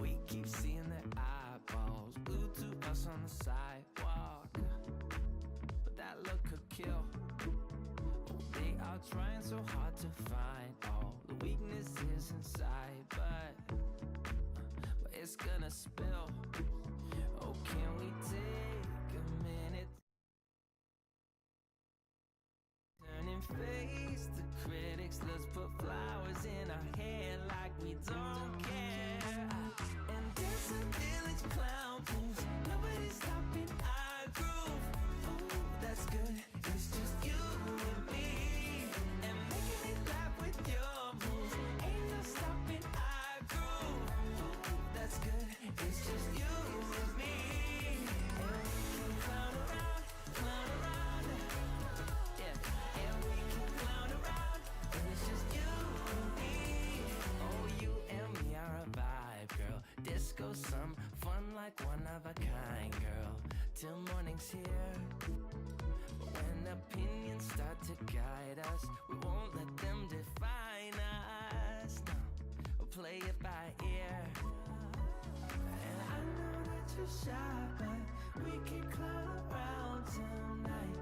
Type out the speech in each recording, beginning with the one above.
We keep seeing their eyeballs glued to us on the sidewalk, but that look could kill. Oh, they are trying so hard to find all the weaknesses inside, but it's gonna spill. Oh, can we take a minute? Turn and face the critics. Let's put flowers in our hair like we don't care. And there's a village clown booth. Nobody's stopping our groove. Ooh, that's good. It's just you and me. And making me laugh with your moves. Ain't no stopping our groove. Ooh, that's good. It's just you and me. And we can clown around, clown around. Yeah, and we can clown around. And it's just you and me. Oh, you and me are a vibe, girl. Disco, some fun like one of a kind, girl. Till morning's here. But when opinions start to guide us, we won't let them define us. No, we'll play it by ear. And I know that you're shy, but we can clown around tonight.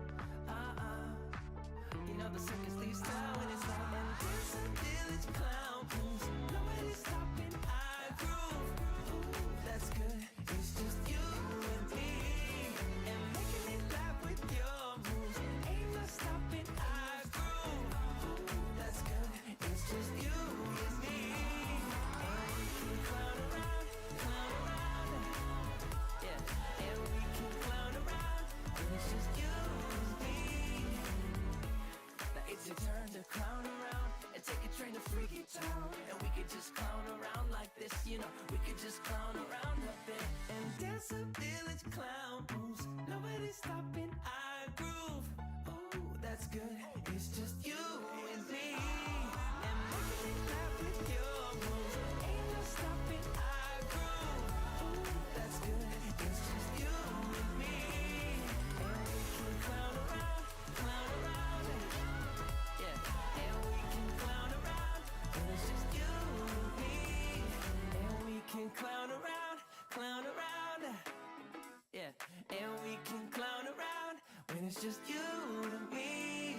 You know the circus leaves town when it's light. And there's a village clown booth. Nobody's stopping our groove. Ooh, that's good. It's just you and me. And making me laugh with your moves. Ain't no stopping our groove. Ooh, that's good. It's just you and me. And we can clown around, clown around. Yeah, and we can clown around. And it's just you and me. Now it's your turn to clown around and take a train to Freaky Town. And we could just clown around like this, you know. We could just clown around a bit. And there's a village clown booth. Nobody's stopping our groove. Ooh, that's good. It's just you and me. And making me laugh with your moves. Ain't no stopping our groove. Ooh, that's good. It's just you and me. And we can clown around, clown around. Yeah, and we can clown around. And it's just you and me. And we can clown around, clown around. Yeah, and we can clown around when it's just you and me.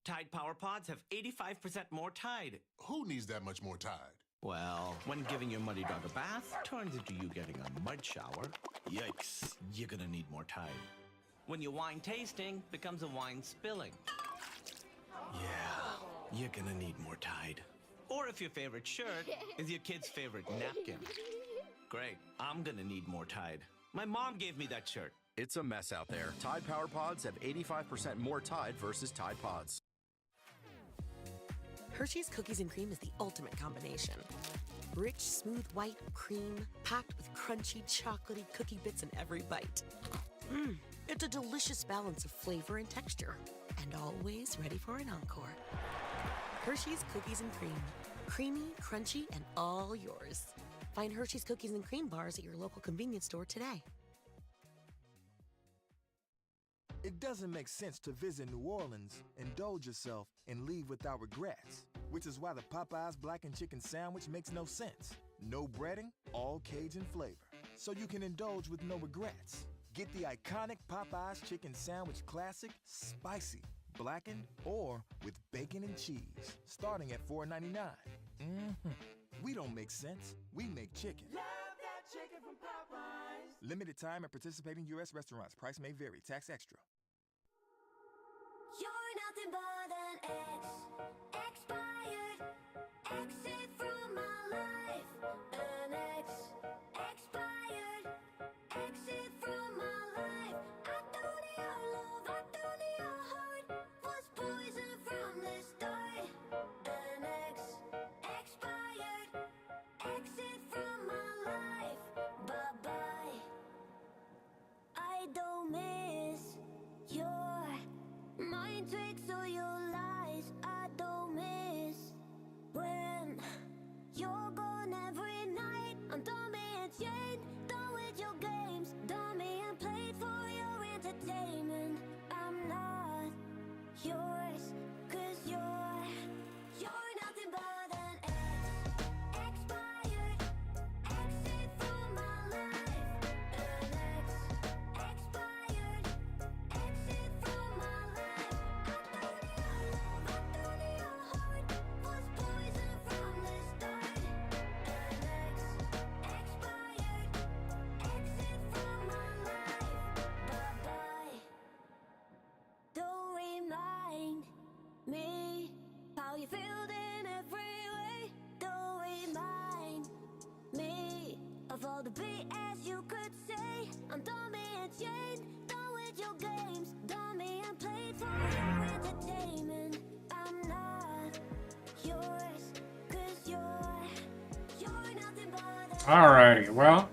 Tide Power Pods have 85% more Tide. Who needs that much more Tide? Well, when giving your muddy dog a bath turns into you getting a mud shower, yikes, you're gonna need more Tide. When your wine tasting becomes a wine spilling, yeah, you're gonna need more Tide. Or if your favorite shirt is your kid's favorite napkin. Great, I'm gonna need more Tide. My mom gave me that shirt. It's a mess out there. Tide Power Pods have 85% more Tide versus Tide Pods. Hershey's Cookies and Cream is the ultimate combination. Rich, smooth white cream packed with crunchy, chocolatey cookie bits in every bite. It's a delicious balance of flavor and texture, and always ready for an encore. Hershey's Cookies and Cream. Creamy, crunchy, and all yours. Find Hershey's Cookies and Cream bars at your local convenience store today. It doesn't make sense to visit New Orleans, indulge yourself, and leave without regrets, which is why the Popeyes Blackened Chicken Sandwich makes no sense. No breading, all Cajun flavor, so you can indulge with no regrets. Get the iconic Popeyes Chicken Sandwich Classic, spicy, blackened, or with bacon and cheese, starting at $4.99. We don't make sense, we make chicken. Love that chicken from Popeyes. Limited time at participating U.S. restaurants. Price may vary. Tax extra. You're nothing but an ex, expired, exit from my life. An ex, expired, exit from my life. I don't need your love, I don't need your heart. Was poison from the start. An ex, expired, exit from my life. Bye-bye. I don't miss your mind tricks or your lies. I don't miss when you're gone every night. I'm done being chained, done with your games, done being played for your entertainment. I'm not be filled in every way. Don't remind me of all the BS you could say. I'm done being chained, done with your games, done being played for your entertainment. I'm not yours, 'cause you're nothing but a Alrighty, well,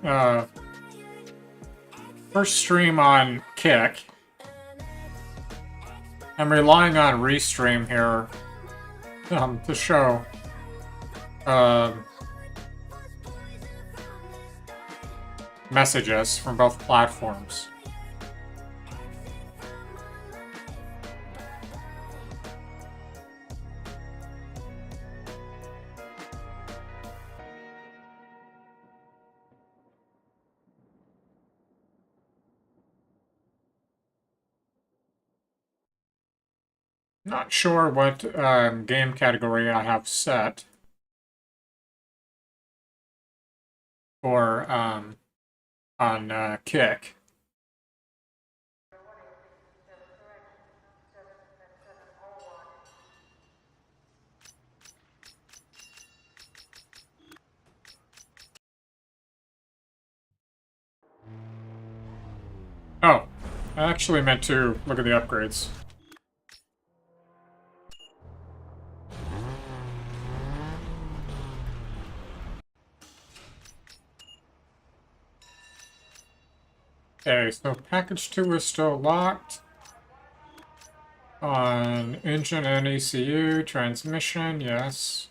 first stream on Kick. I'm relying on Restream here to show messages from both platforms. Not sure what game category I have set for on Kick. Oh, I actually meant to look at the upgrades. Okay, so package 2 is still locked. On engine and ECU, transmission, yes.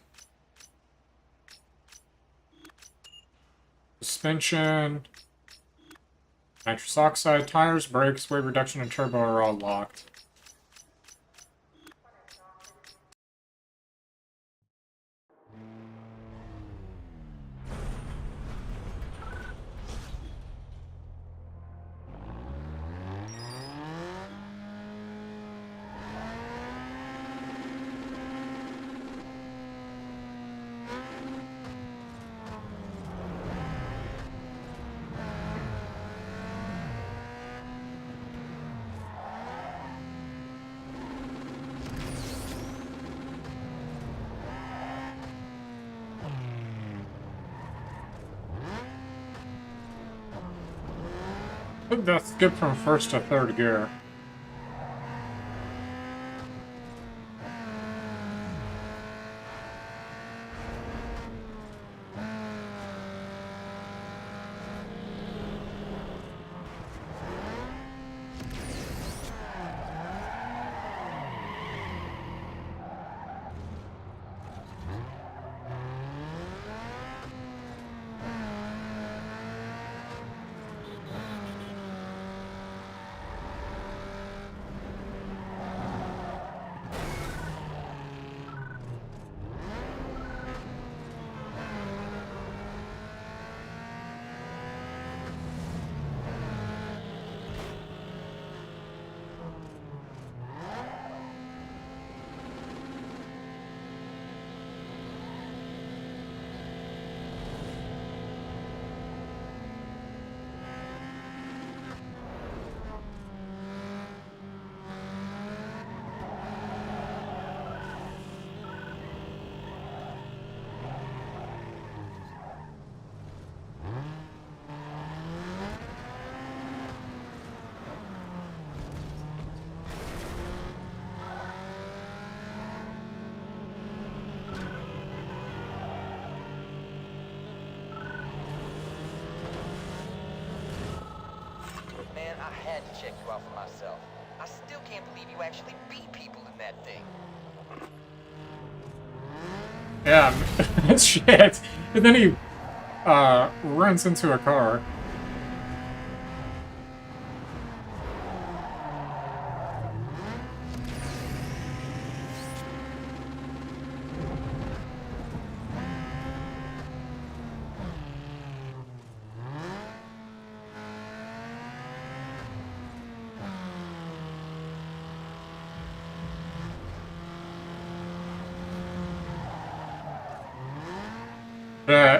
Suspension, nitrous oxide, tires, brakes, weight reduction, and turbo are all locked. I think that's skip from first to third gear. Man, I had to check you out for myself. I still can't believe you actually beat people in that thing. Yeah, shit. And then he runs into a car.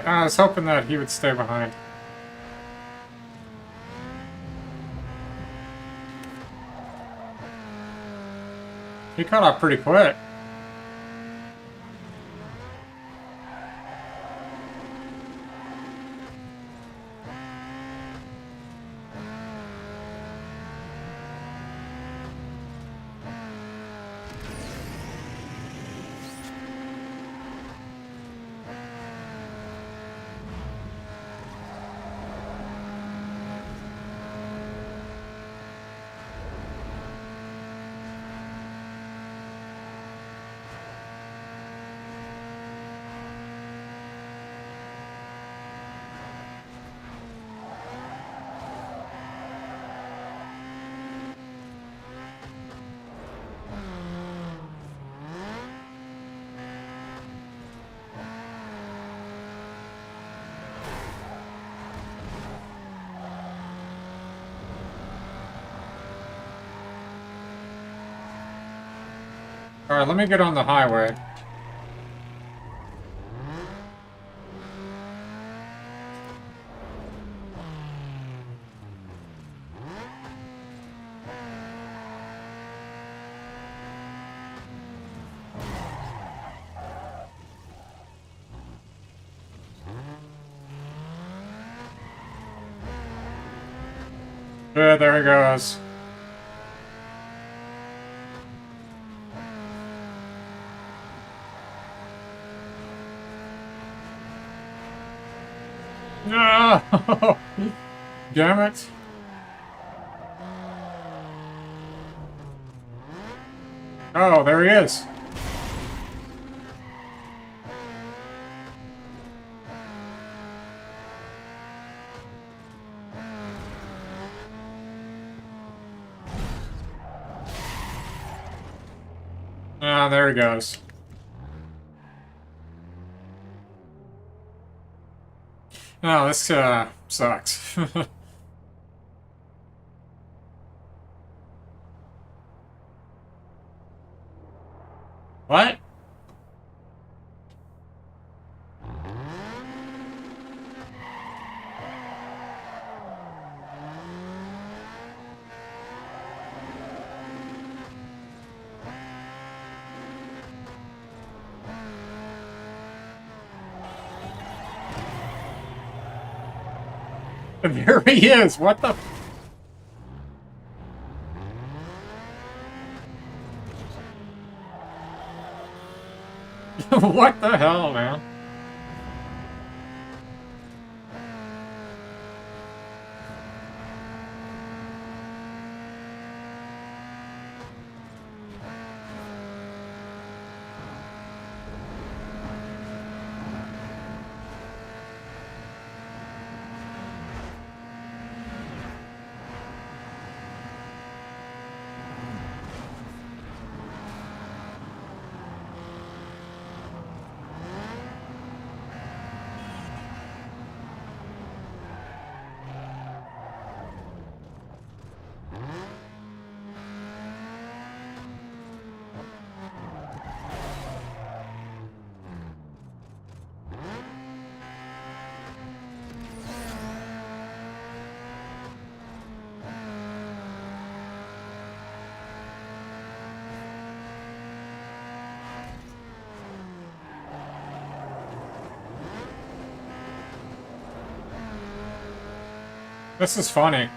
I was hoping that he would stay behind. He caught up pretty quick. Alright, let me get on the highway. Yeah, there he goes. No! Damn it. Oh, there he is. Ah, there he goes. Oh, this sucks. What? There he is. What the? What the hell, man? This is funny.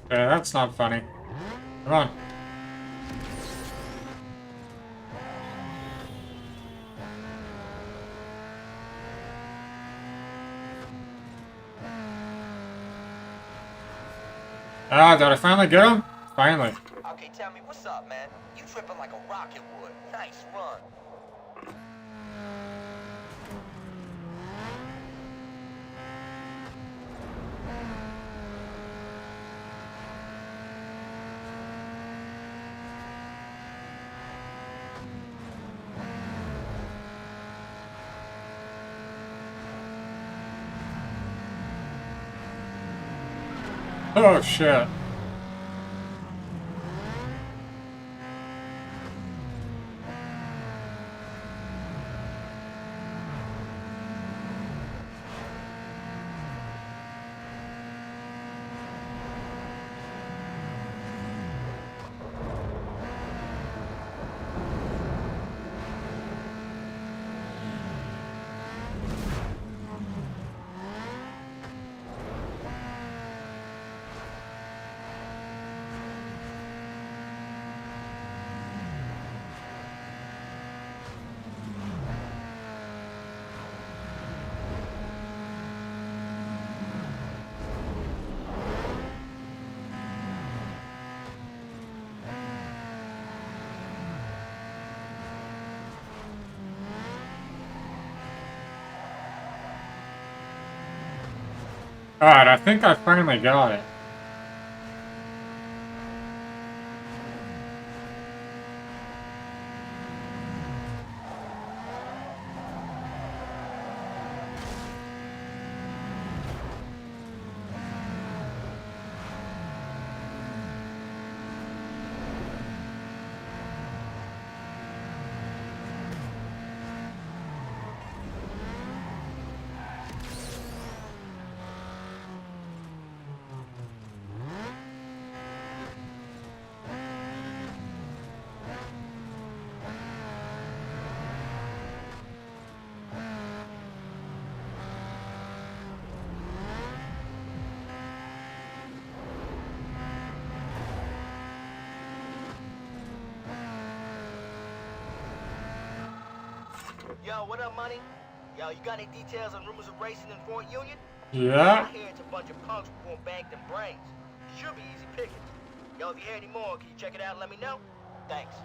Yeah, that's not funny. Come on. Ah, did I finally get him? Finally. Okay, tell me, what's up, man? You tripping like a rocket would. Nice run. Oh, shit. Alright, I think I finally got it. Yo, what up, money? Yo, you got any details on rumors of racing in Fort Union? Yeah. I hear it's a bunch of punks who won't bank them brains. Should be easy pickings. Yo, if you hear any more, can you check it out and let me know? Thanks.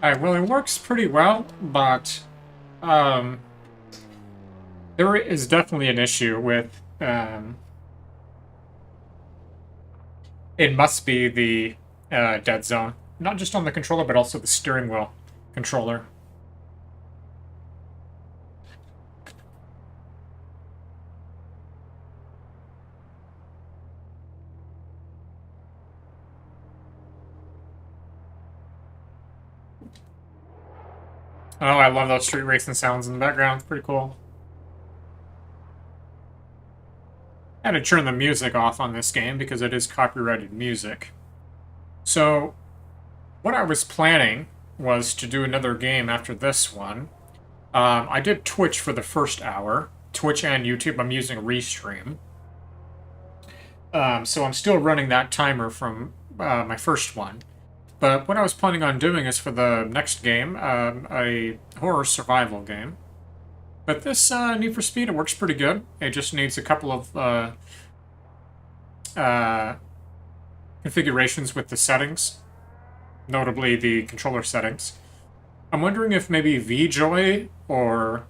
Alright, well, it works pretty well, but there is definitely an issue with it must be the dead zone. Not just on the controller, but also the steering wheel controller. Oh, I love those street racing sounds in the background. It's pretty cool. I had to turn the music off on this game because it is copyrighted music. So, what I was planning was to do another game after this one. I did Twitch for the first hour. Twitch and YouTube. I'm using Restream. So I'm still running that timer from my first one. But what I was planning on doing is for the next game, a horror survival game. But this Need for Speed, it works pretty good. It just needs a couple of configurations with the settings, notably the controller settings. I'm wondering if maybe VJoy or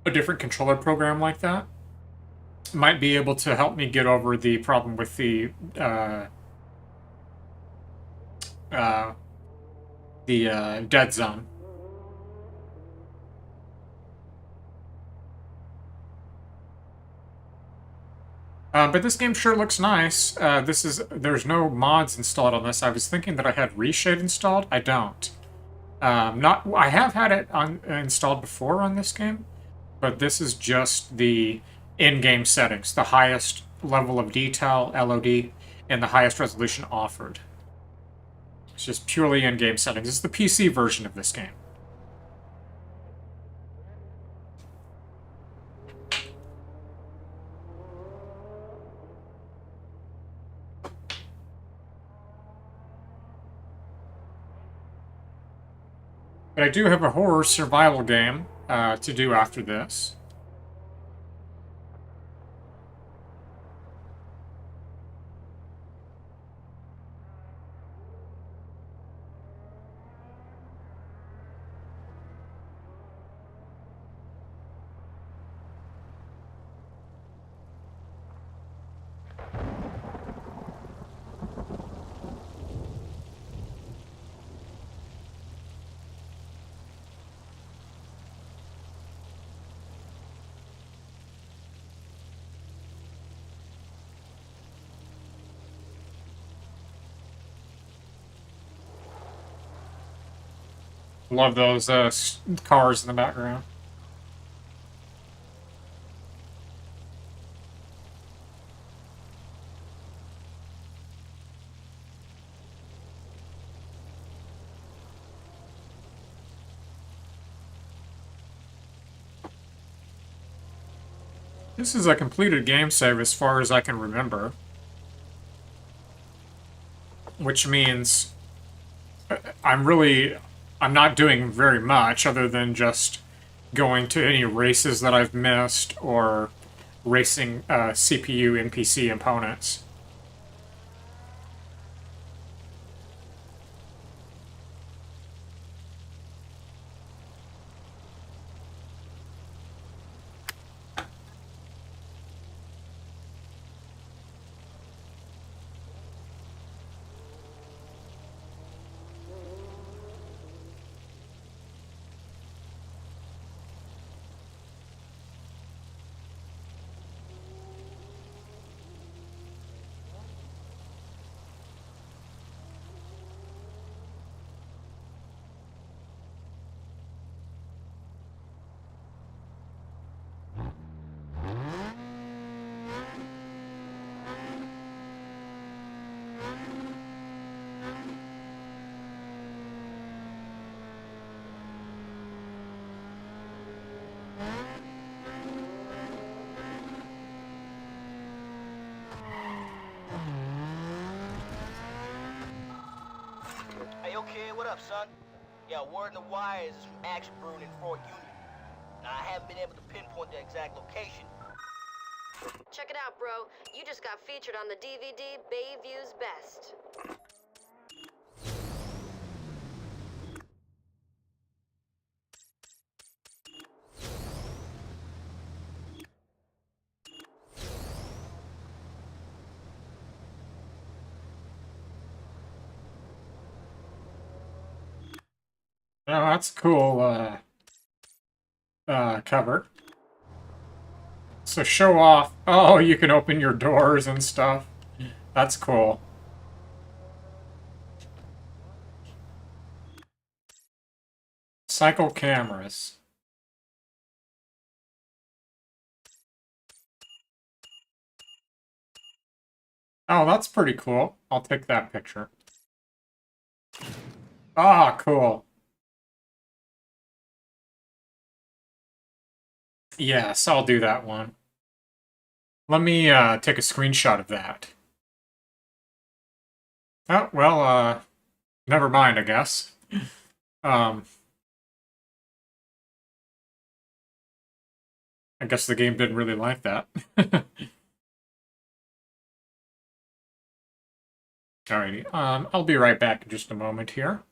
a different controller program like that might be able to help me get over the problem with the dead zone. But this game sure looks nice. There's no mods installed on this. I was thinking that I had Reshade installed. I don't. I have had it installed before on this game, but this is just the in-game settings, the highest level of detail, LOD, and the highest resolution offered. It's just purely in-game settings. It's the PC version of this game. But I do have a horror survival game to do after this. Love those cars in the background. This is a completed game save as far as I can remember. Which means I'm not doing very much other than just going to any races that I've missed or racing CPU NPC opponents. Hey, okay, what up, son? Yeah, word in the wire is some action brewing in Fort Union. Now, I haven't been able to pinpoint the exact location. Check it out, bro. You just got featured on the DVD Bayview's Best. Oh, that's cool cover. So show off. Oh, you can open your doors and stuff. That's cool. Cycle cameras. Oh, that's pretty cool. I'll take that picture. Ah, cool. Yes, I'll do that one. Let me take a screenshot of that. Oh, well, never mind, I guess. I guess the game didn't really like that. Alrighty, I'll be right back in just a moment here.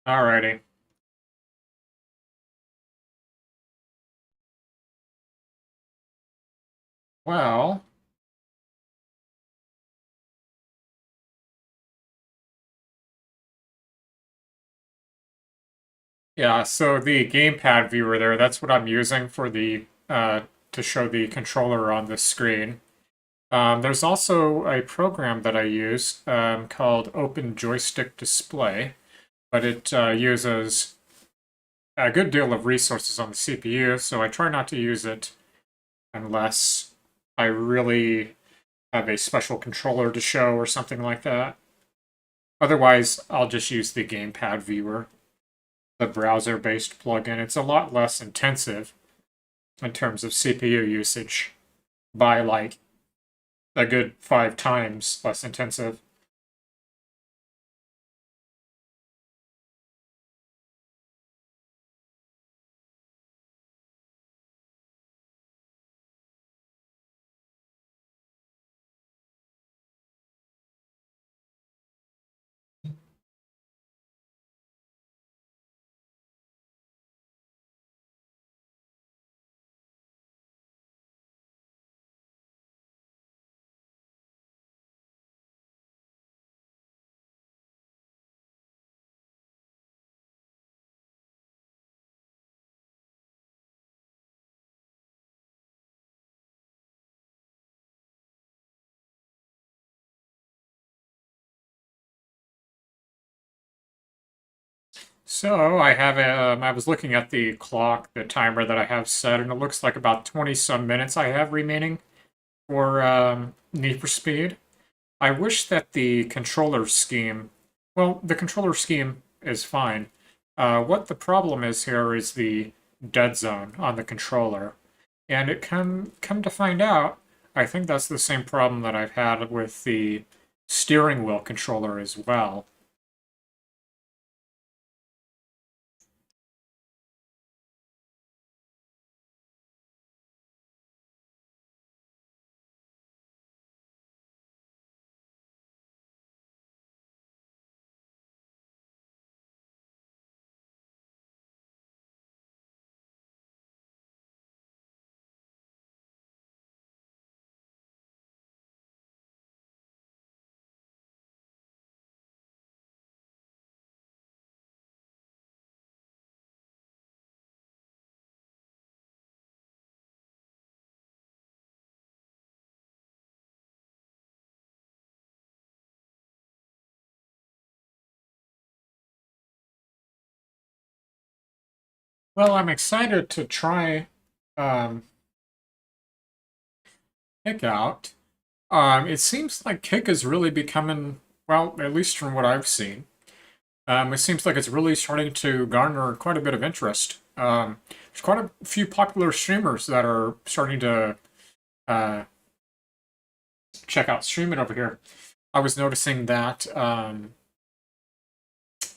Alrighty. Well, yeah, so the gamepad viewer there, that's what I'm using for the to show the controller on the screen. There's also a program that I use called Open Joystick Display, but it uses a good deal of resources on the CPU, so I try not to use it unless I really have a special controller to show or something like that. Otherwise, I'll just use the gamepad viewer, the browser-based plugin. It's a lot less intensive in terms of CPU usage by like a good 5 times less intensive. So I was looking at the clock, the timer that I have set, and it looks like about 20 some minutes I have remaining for Need for Speed. I wish that the controller scheme, well, the controller scheme is fine. What the problem is here is the dead zone on the controller. And it come to find out, I think that's the same problem that I've had with the steering wheel controller as well. Well, I'm excited to try um, Kick out. It seems like Kick is really becoming, well, at least from what I've seen, it seems like it's really starting to garner quite a bit of interest. There's quite a few popular streamers that are starting to uh, check out streaming over here. I was noticing that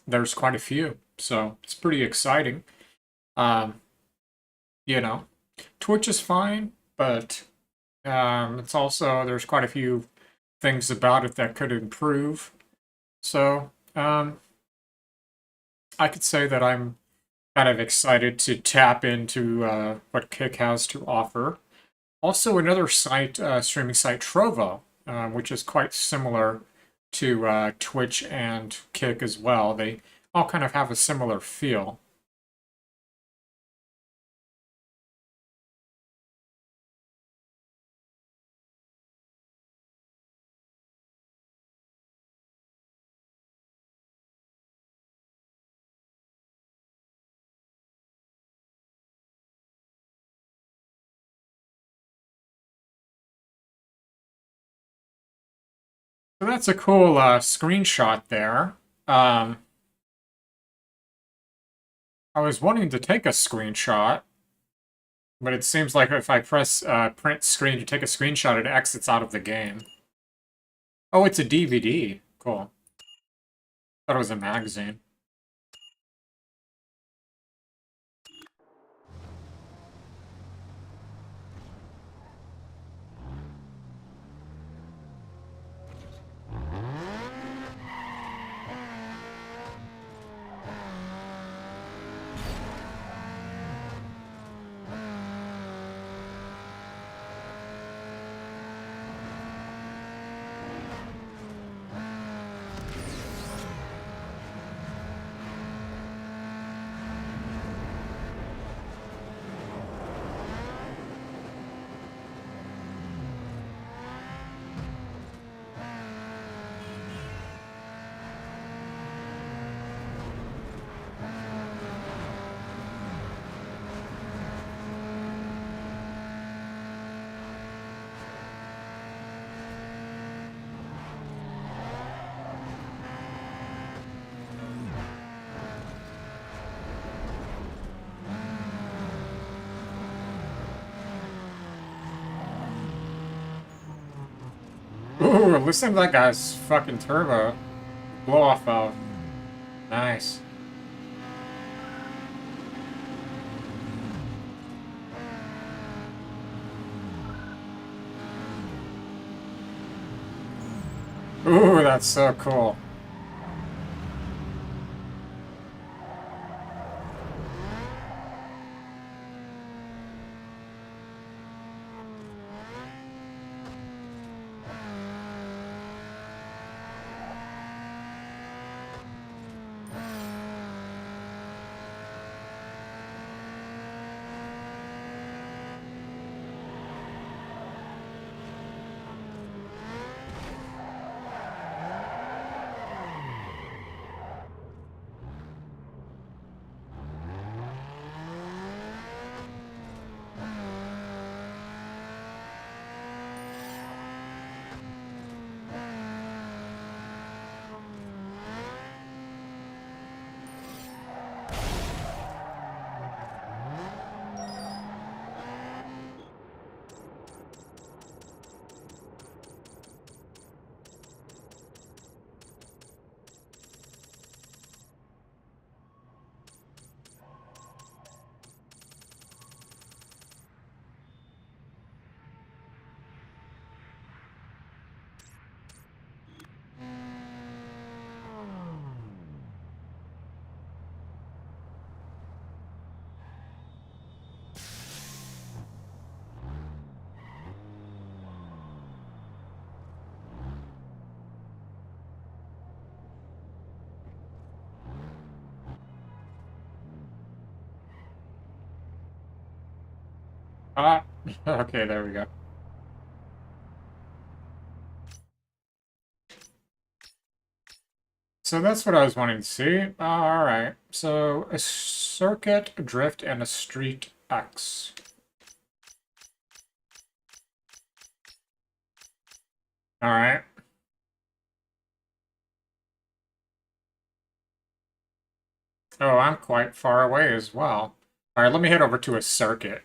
there's quite a few, so it's pretty exciting. Um, you know, Twitch is fine, but it's also there's quite a few things about it that could improve. So I could say that I'm kind of excited to tap into what Kick has to offer. Also, another site, streaming site, Trovo, which is quite similar to Twitch and Kick as well. They all kind of have a similar feel. So that's a cool screenshot there. I was wanting to take a screenshot, but it seems like if I press print screen to take a screenshot, it exits out of the game. Oh, it's a DVD. Cool. Thought it was a magazine. Ooh, listen to that guy's fucking turbo. Blow off valve. Nice. Ooh, that's so cool. Ah, okay, there we go. So that's what I was wanting to see. Alright, so a circuit, a drift, and a street X. Alright. Oh, I'm quite far away as well. Alright, let me head over to a circuit.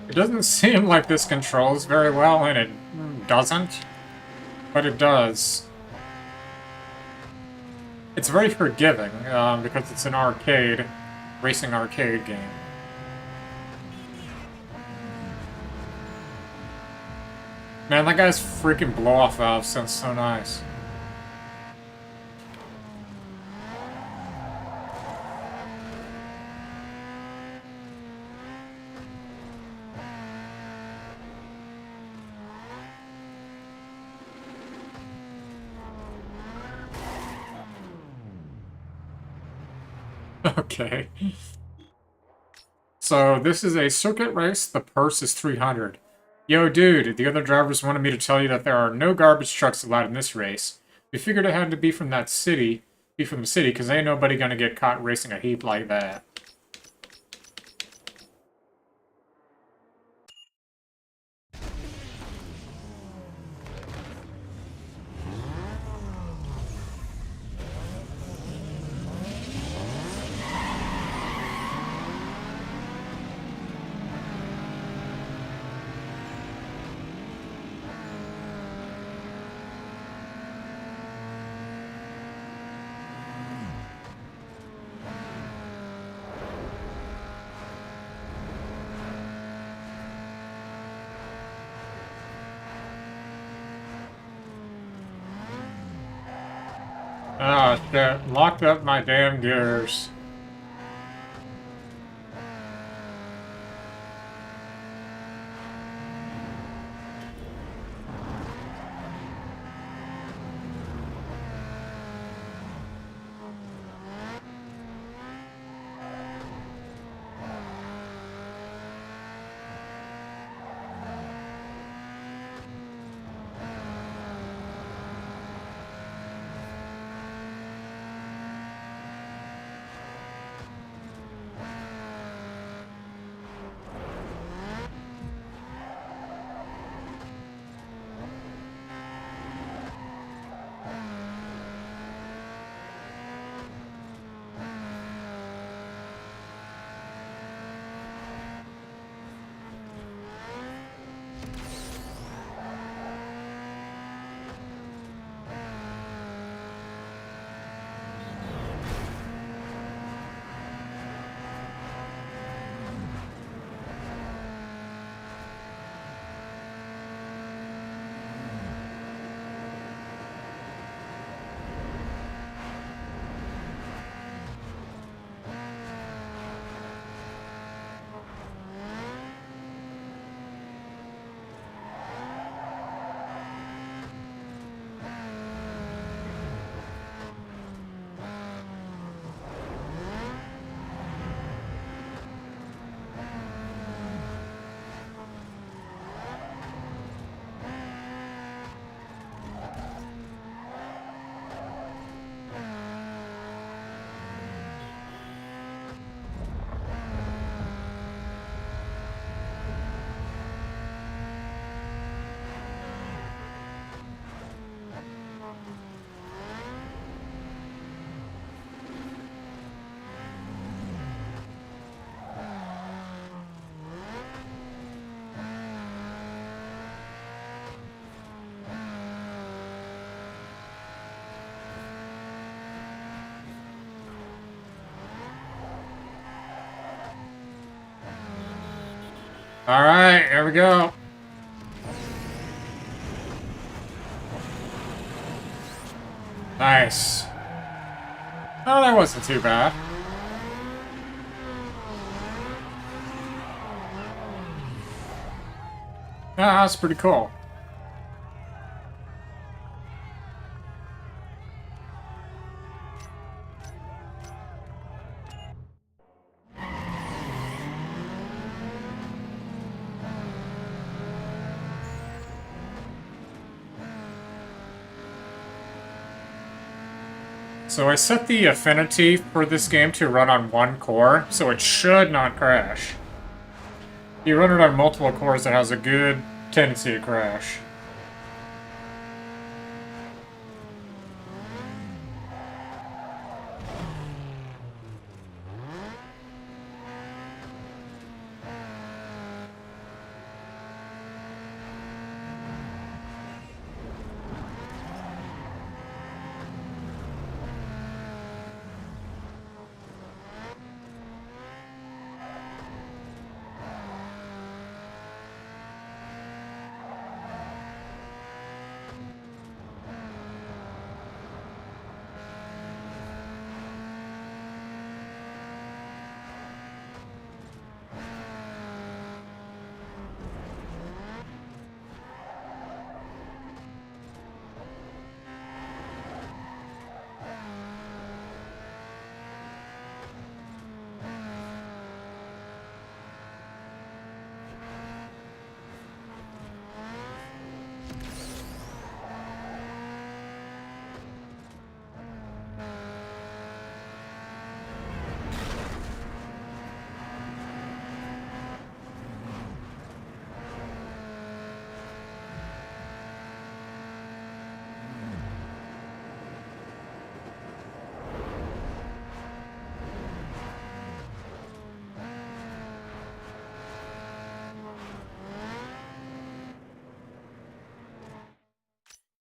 It doesn't seem like this controls very well, and it doesn't, but it does. It's very forgiving, because it's an arcade, racing arcade game. Man, that guy's freaking blow-off valve sounds so nice. Okay. So, this is a circuit race. The purse is 300. Yo, dude, the other drivers wanted me to tell you that there are no garbage trucks allowed in this race. We figured it had to be from that city, because ain't nobody gonna get caught racing a heap like that. Oh shit, locked up my damn gears. Alright, here we go. Nice. Oh, that wasn't too bad. Ah, that's pretty cool. So I set the affinity for this game to run on one core, so it should not crash. If you run it on multiple cores, it has a good tendency to crash.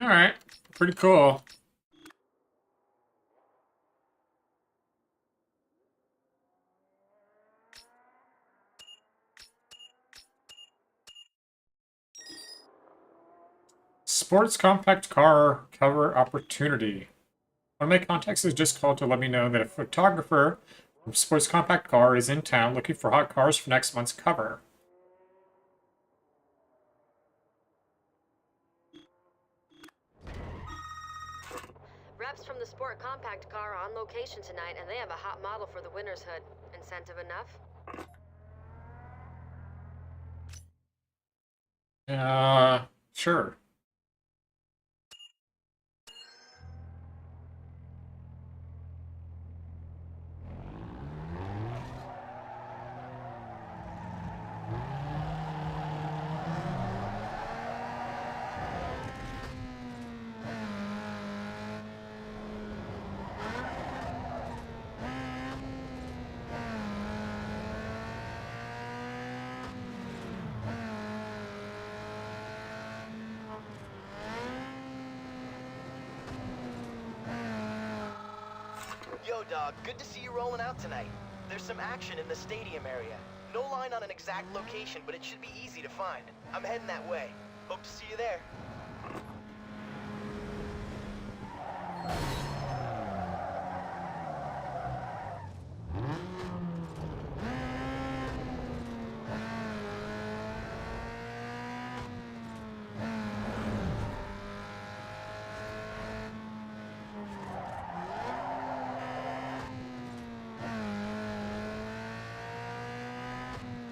Alright, pretty cool. Sports compact car cover opportunity. One of my contacts has just called to let me know that a photographer from Sports Compact Car is in town looking for hot cars for next month's cover. Reps from the Sport Compact Car are on location tonight, and they have a hot model for the winner's hood. Incentive enough? Sure. Yo, dog, good to see you rolling out tonight. There's some action in the stadium area. No line on an exact location, but it should be easy to find. I'm heading that way. Hope to see you there.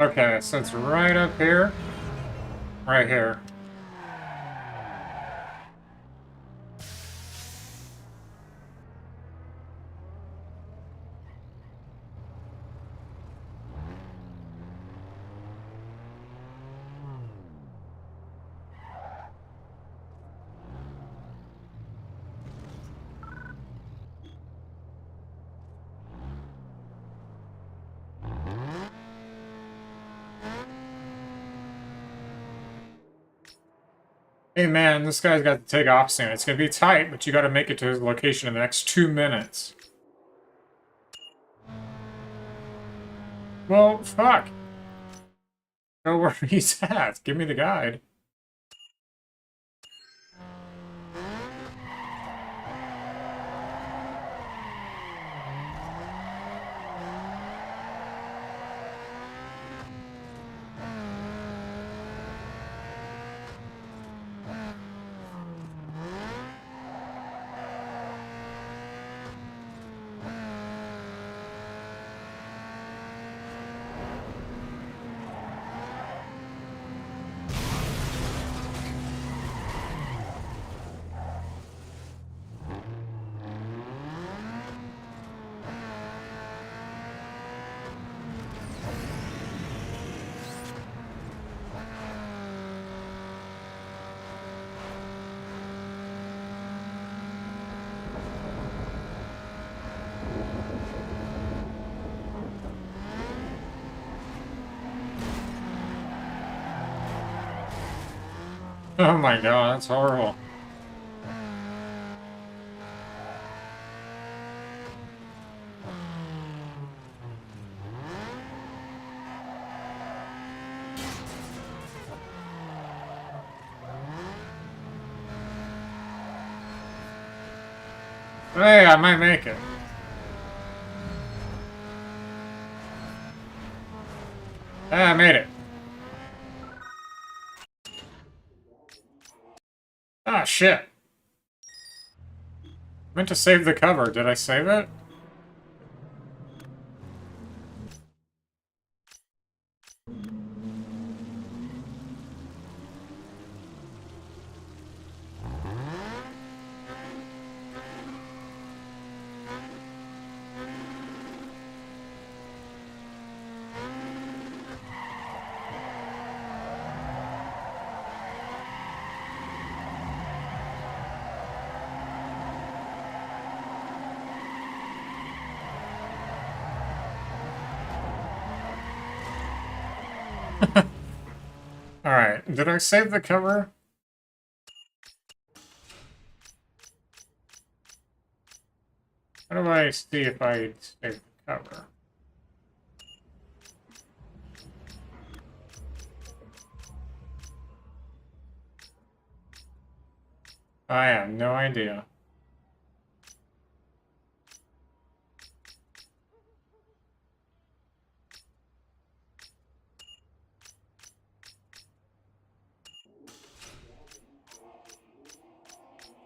Okay, so it's right up here. Right here. Hey man, this guy's got to take off soon. It's gonna be tight, but you gotta make it to his location in the next 2 minutes. Well, fuck. Go where he's at. Give me the guide. Oh my god, that's horrible. Hey, I might make it. Ah, I made it. Ah, shit. Meant to save the cover. Did I save it? Alright, did I save the cover? How do I see if I saved the cover? I have no idea.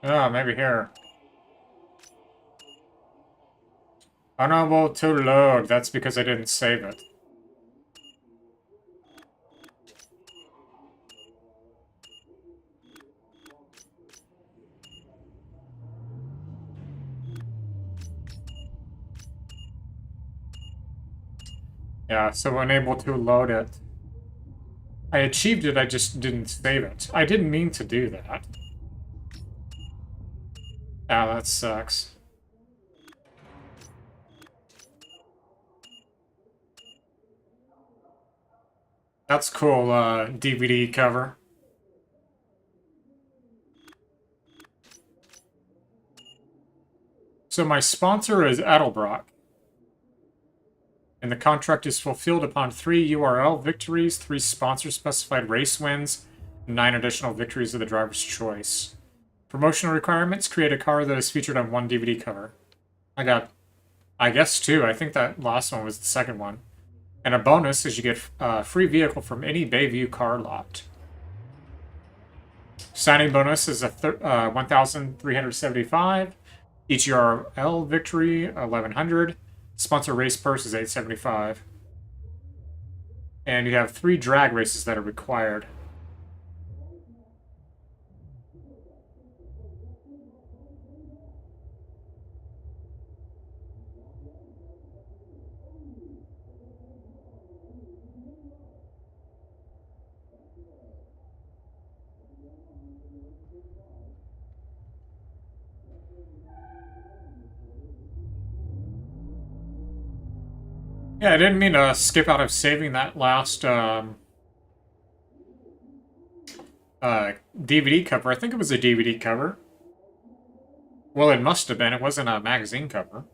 Oh, maybe here. Unable to load. That's because I didn't save it. Yeah, so unable to load it. I achieved it, I just didn't save it. I didn't mean to do that. Ah, that sucks. That's cool, DVD cover. So my sponsor is Edelbrock. And the contract is fulfilled upon 3 URL victories, 3 sponsor-specified race wins, and 9 additional victories of the driver's choice. Promotional requirements: create a car that is featured on 1 DVD cover. I got, I guess, 2. I think that last one was the second one. And a bonus is you get a free vehicle from any Bayview car lot. Signing bonus is a 1,375. Each URL victory, 1,100. Sponsor race purse is 875. And you have 3 drag races that are required. Yeah, I didn't mean to skip out of saving that last DVD cover. I think it was a DVD cover. Well, it must have been. It wasn't a magazine cover.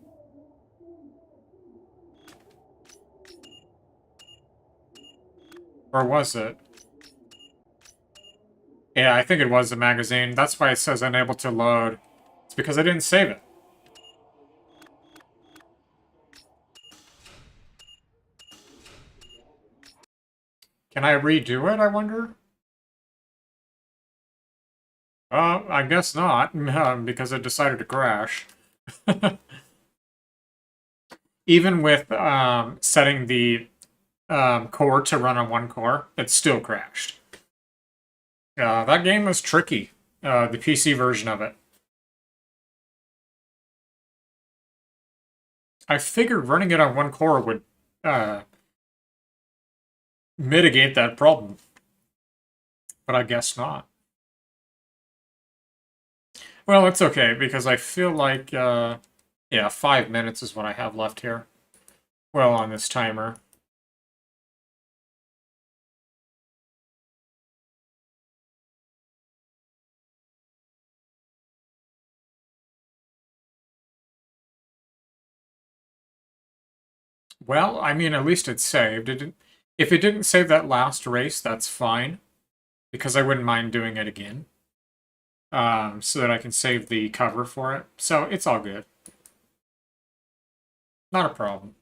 Or was it? Yeah, I think it was a magazine. That's why it says unable to load. It's because I didn't save it. Can I redo it, I wonder? I guess not, because it decided to crash. Even with setting the core to run on one core, it still crashed. That game was tricky, the PC version of it. I figured running it on one core would mitigate that problem, but I guess not. Well, it's okay, because I feel like, yeah, 5 minutes is what I have left here. Well, on this timer. Well, I mean, at least it's saved. If it didn't save that last race, that's fine, because I wouldn't mind doing it again. So that I can save the cover for it. So it's all good. Not a problem.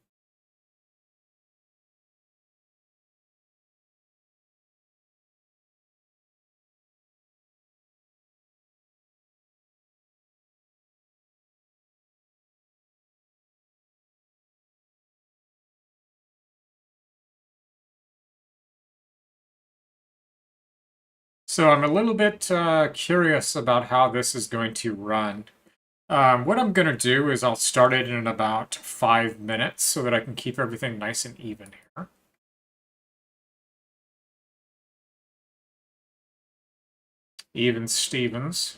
So I'm a little bit curious about how this is going to run. What I'm going to do is I'll start it in about 5 minutes so that I can keep everything nice and even here. Even Stevens.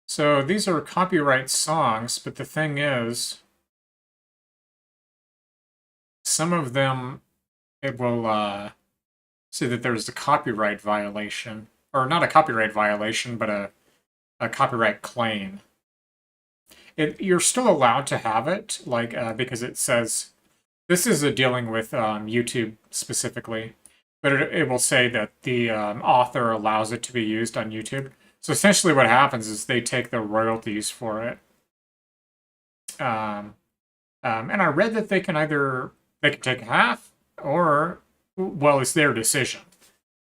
So these are copyright songs, but the thing is, some of them, it will say that there's a copyright violation. Or not a copyright violation, but a copyright claim. You're still allowed to have it, like, because it says, this is dealing with YouTube specifically, but it will say that the author allows it to be used on YouTube. So essentially what happens is they take the royalties for it. And I read that they can take half, or, well, it's their decision.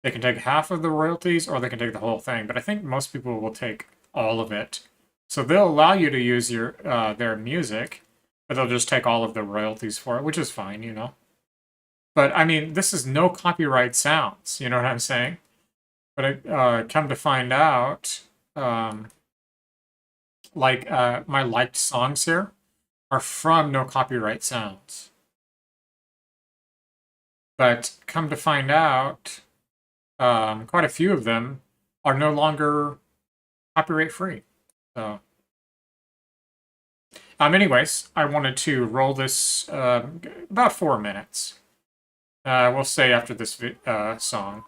They can take half of the royalties, or they can take the whole thing. But I think most people will take all of it. So they'll allow you to use their music, but they'll just take all of the royalties for it, which is fine, you know. But, I mean, this is no copyright sounds, you know what I'm saying? But I come to find out, my liked songs here are from no copyright sounds. But come to find out, quite a few of them are no longer copyright free. So, anyways, I wanted to roll this about 4 minutes. We'll say after this song.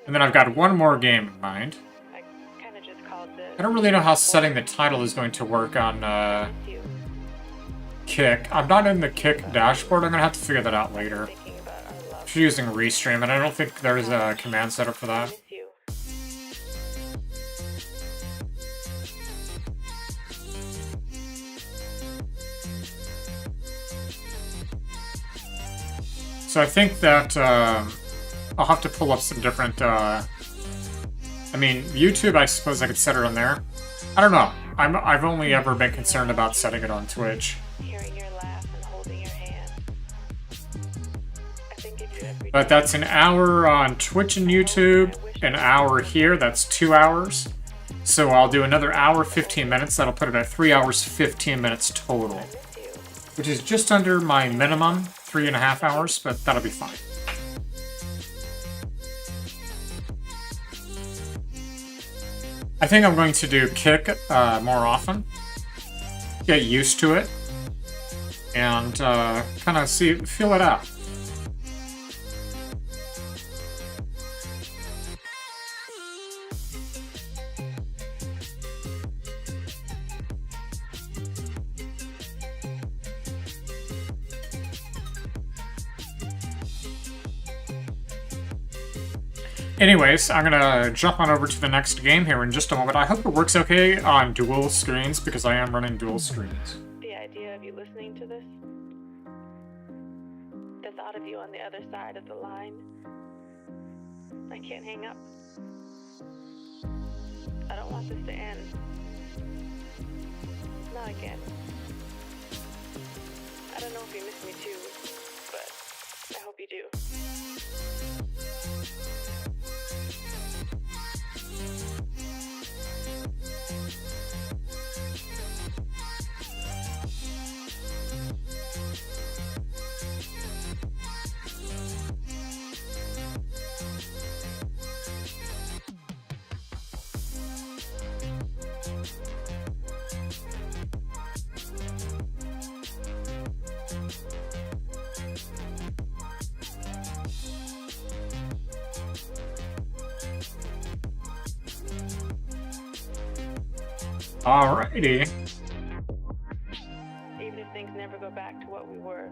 And then I've got one more game in mind. I don't really know how setting the title is going to work on Kick. I'm not in the Kick dashboard. I'm going to have to figure that out later. I'm using Restream, and I don't think there's a command setup for that. So I think that I'll have to pull up some different, I mean, YouTube, I suppose I could set it on there. I don't know. I've only ever been concerned about setting it on Twitch. But that's an hour on Twitch and YouTube, an hour here, that's 2 hours. So I'll do another hour, 15 minutes, that'll put it at 3 hours, 15 minutes total. Which is just under my minimum, 3.5 hours, but that'll be fine. I think I'm going to do Kick more often, get used to it, and kind of feel it out. Anyways, I'm gonna jump on over to the next game here in just a moment. I hope it works okay on dual screens because I am running dual screens. The idea of you listening to this, the thought of you on the other side of the line, I can't hang up. I don't want this to end. Not again. I don't know if you miss me too, but I hope you do. Alrighty. Even if things never go back to what we were,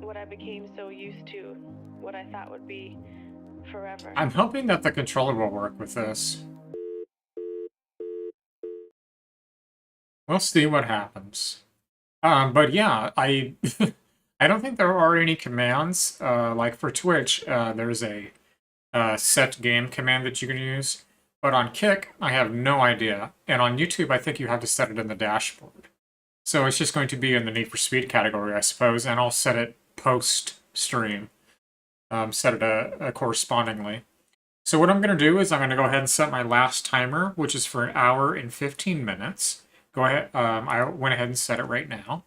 what I became so used to, what I thought would be forever. I'm hoping that the controller will work with this. We'll see what happens. But yeah, I I don't think there are any commands. Like for Twitch, there's a set game command that you can use. But on Kick, I have no idea. And on YouTube, I think you have to set it in the dashboard. So it's just going to be in the Need for Speed category, I suppose, and I'll set it post-stream. Set it correspondingly. So what I'm going to do is I'm going to go ahead and set my last timer, which is for 1 hour and 15 minutes. Go ahead. I went ahead and set it right now.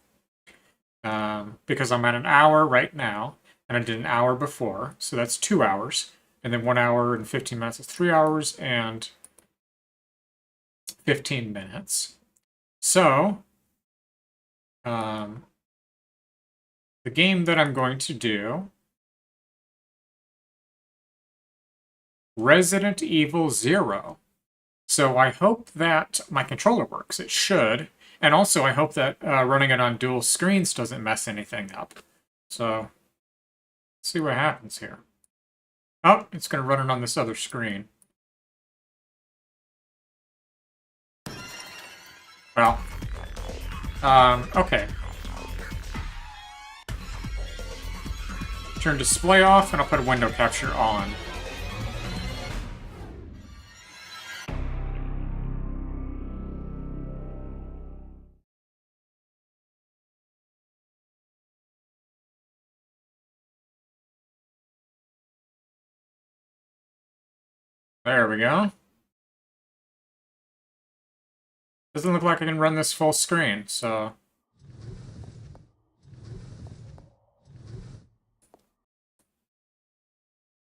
Because I'm at 1 hour right now, and I did 1 hour before, so that's 2 hours. And then 1 hour and 15 minutes is 3 hours and 15 minutes. So, the game that I'm going to do, Resident Evil 0. So I hope that my controller works. It should. And also I hope that running it on dual screens doesn't mess anything up. So, let's see what happens here. Oh, it's going to run it on this other screen. Well, okay. Turn display off, and I'll put window capture on. There we go. Doesn't look like I can run this full screen, so...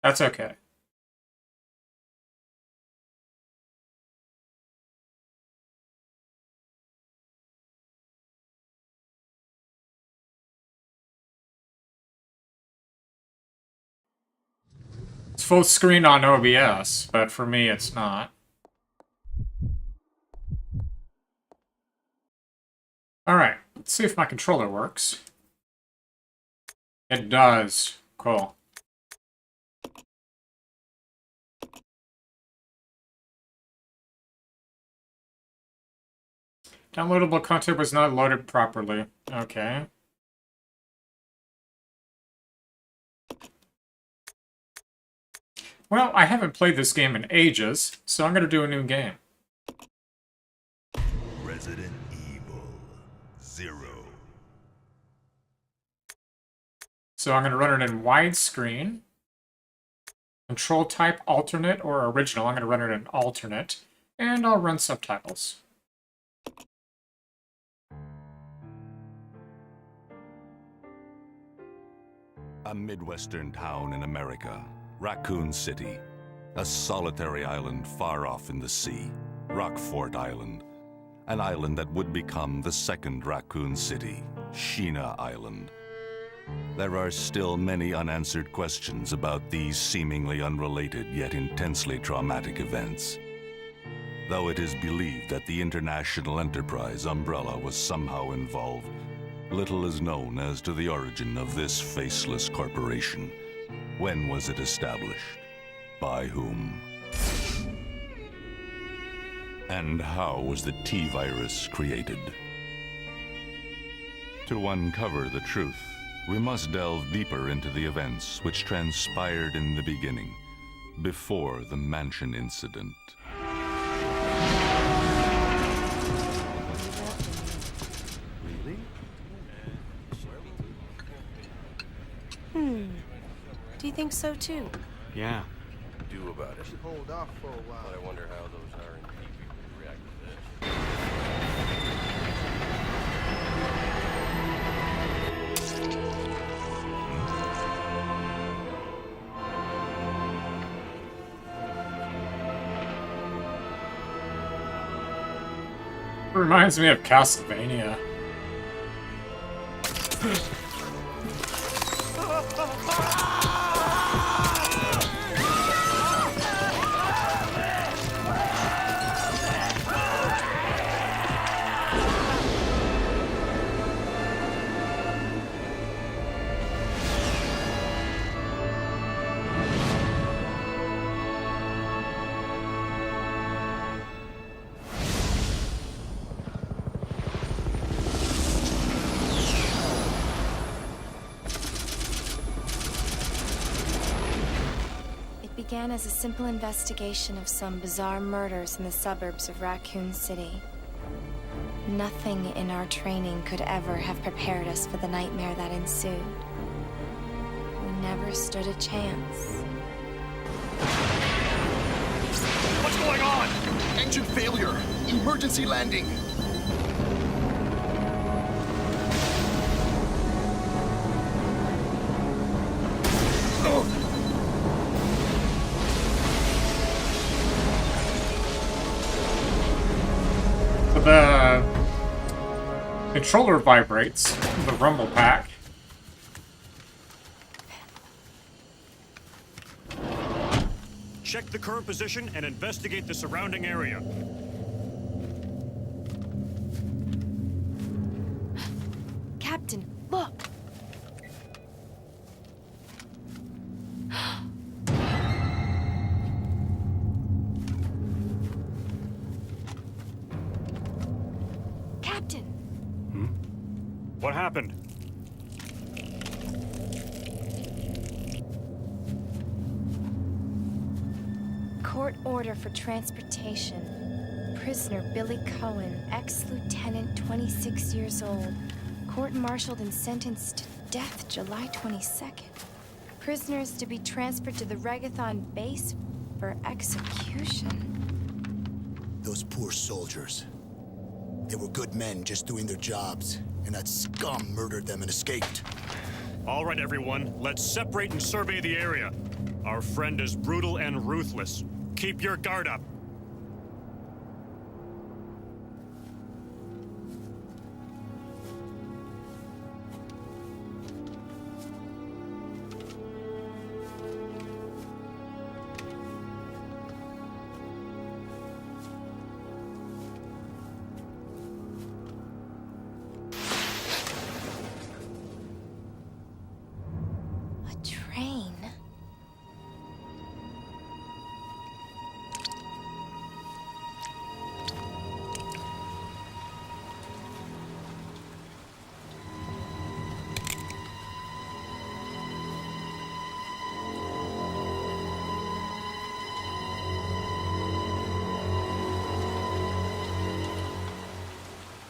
That's okay. It's full screen on OBS, but for me it's not. Alright, let's see if my controller works. It does. Cool. Downloadable content was not loaded properly. Okay. Well, I haven't played this game in ages, so I'm going to do a new game. Resident Evil 0. So I'm going to run it in widescreen. Control type alternate or original. I'm going to run it in alternate. And I'll run subtitles. A Midwestern town in America. Raccoon City, a solitary island far off in the sea, Rockfort Island, an island that would become the second Raccoon City, Sheena Island. There are still many unanswered questions about these seemingly unrelated yet intensely traumatic events. Though it is believed that the international enterprise umbrella was somehow involved, little is known as to the origin of this faceless corporation. When was it established? By whom? And how was the T-virus created? To uncover the truth, we must delve deeper into the events which transpired in the beginning, before the mansion incident. Do you think so too? Yeah. Do about it. Hold off for a while. But I wonder how those R&D people would react to this. Reminds me of Castlevania. Began as a simple investigation of some bizarre murders in the suburbs of Raccoon City. Nothing in our training could ever have prepared us for the nightmare that ensued. We never stood a chance. What's going on? Engine failure. Emergency landing. The controller vibrates, the rumble pack. Check the current position and investigate the surrounding area. Captain, look! Captain! What happened? Court order for transportation. Prisoner Billy Cohen, ex-lieutenant, 26 years old. Court-martialed and sentenced to death July 22nd. Prisoner is to be transferred to the Regathon base for execution. Those poor soldiers. They were good men just doing their jobs, and that scum murdered them and escaped. All right, everyone, let's separate and survey the area. Our friend is brutal and ruthless. Keep your guard up.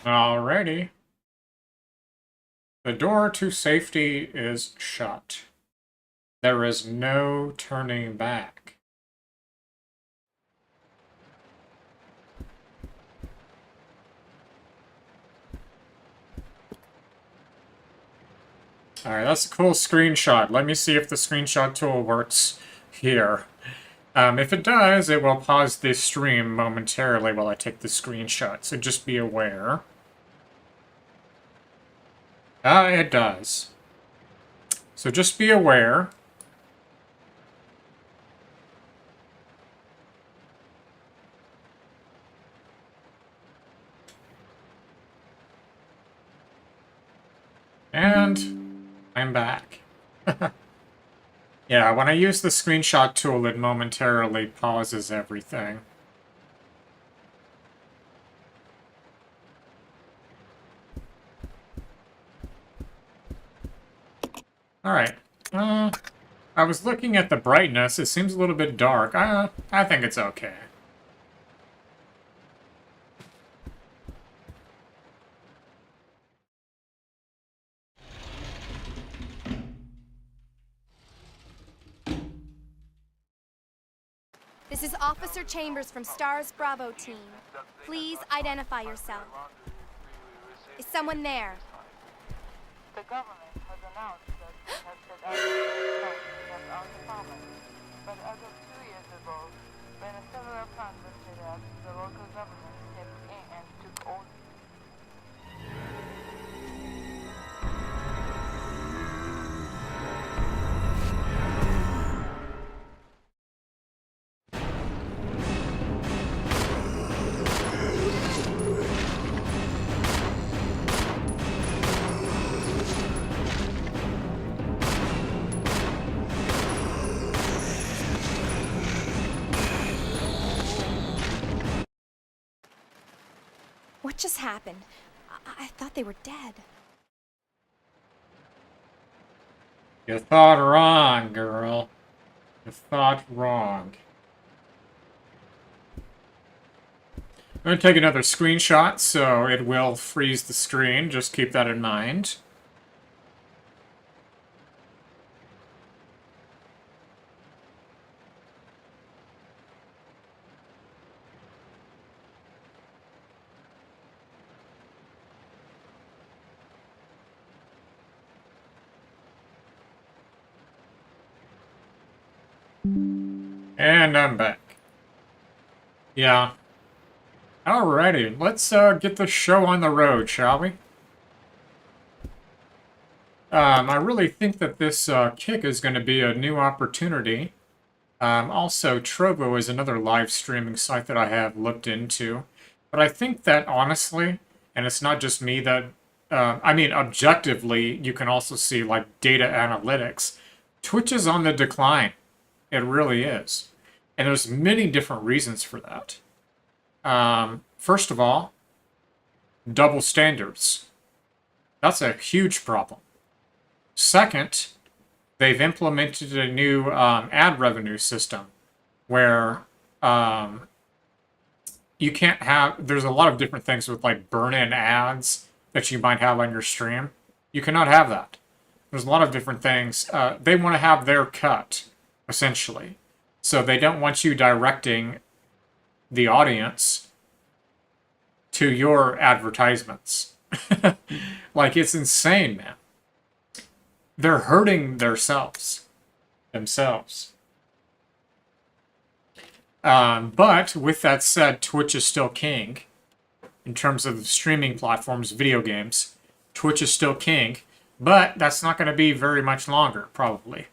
Alrighty. The door to safety is shut. There is no turning back. Alright, that's a cool screenshot. Let me see if the screenshot tool works here. If it does, it will pause this stream momentarily while I take the screenshot, so just be aware. It does. So just be aware. And I'm back. Yeah, when I use the screenshot tool, it momentarily pauses everything. Alright. I was looking at the brightness. It seems a little bit dark. I think it's okay. This is Officer Chambers from STARS Bravo team. Please identify yourself. Is someone there? The government has announced that they have set out to our department. But as of 2 years ago, when several plans were set up, the local government stepped in and took over. What just happened? I thought they were dead. You thought wrong, girl. You thought wrong. I'm going to take another screenshot, so it will freeze the screen. Just keep that in mind. And I'm back. Yeah. Alrighty, let's get the show on the road, shall we? I really think that this kick is going to be a new opportunity. Also, Trovo is another live streaming site that I have looked into. But I think that, honestly, and it's not just me that... I mean, objectively, you can also see, like, data analytics. Twitch is on the decline. It really is. And there's many different reasons for that. First of all, double standards. That's a huge problem. Second, they've implemented a new ad revenue system where you can't have... There's a lot of different things with, like, burn-in ads that you might have on your stream. You cannot have that. There's a lot of different things. They want to have their cut, essentially. So they don't want you directing the audience to your advertisements. Like, it's insane, man. They're hurting themselves. But with that said, Twitch is still king. In terms of streaming platforms, video games, Twitch is still king. But that's not going to be very much longer, probably.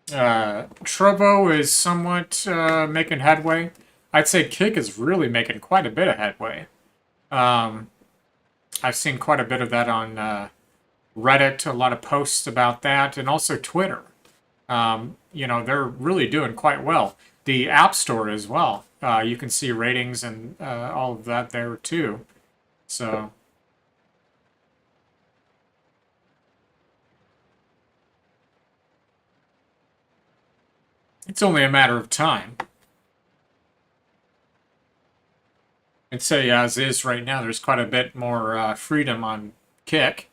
Trovo is somewhat making headway. I'd say Kick is really making quite a bit of headway. I've seen quite a bit of that on Reddit, a lot of posts about that, and also Twitter. You know, they're really doing quite well. The App Store as well. You can see ratings and all of that there too. So... it's only a matter of time. I'd say as is right now, there's quite a bit more freedom on Kick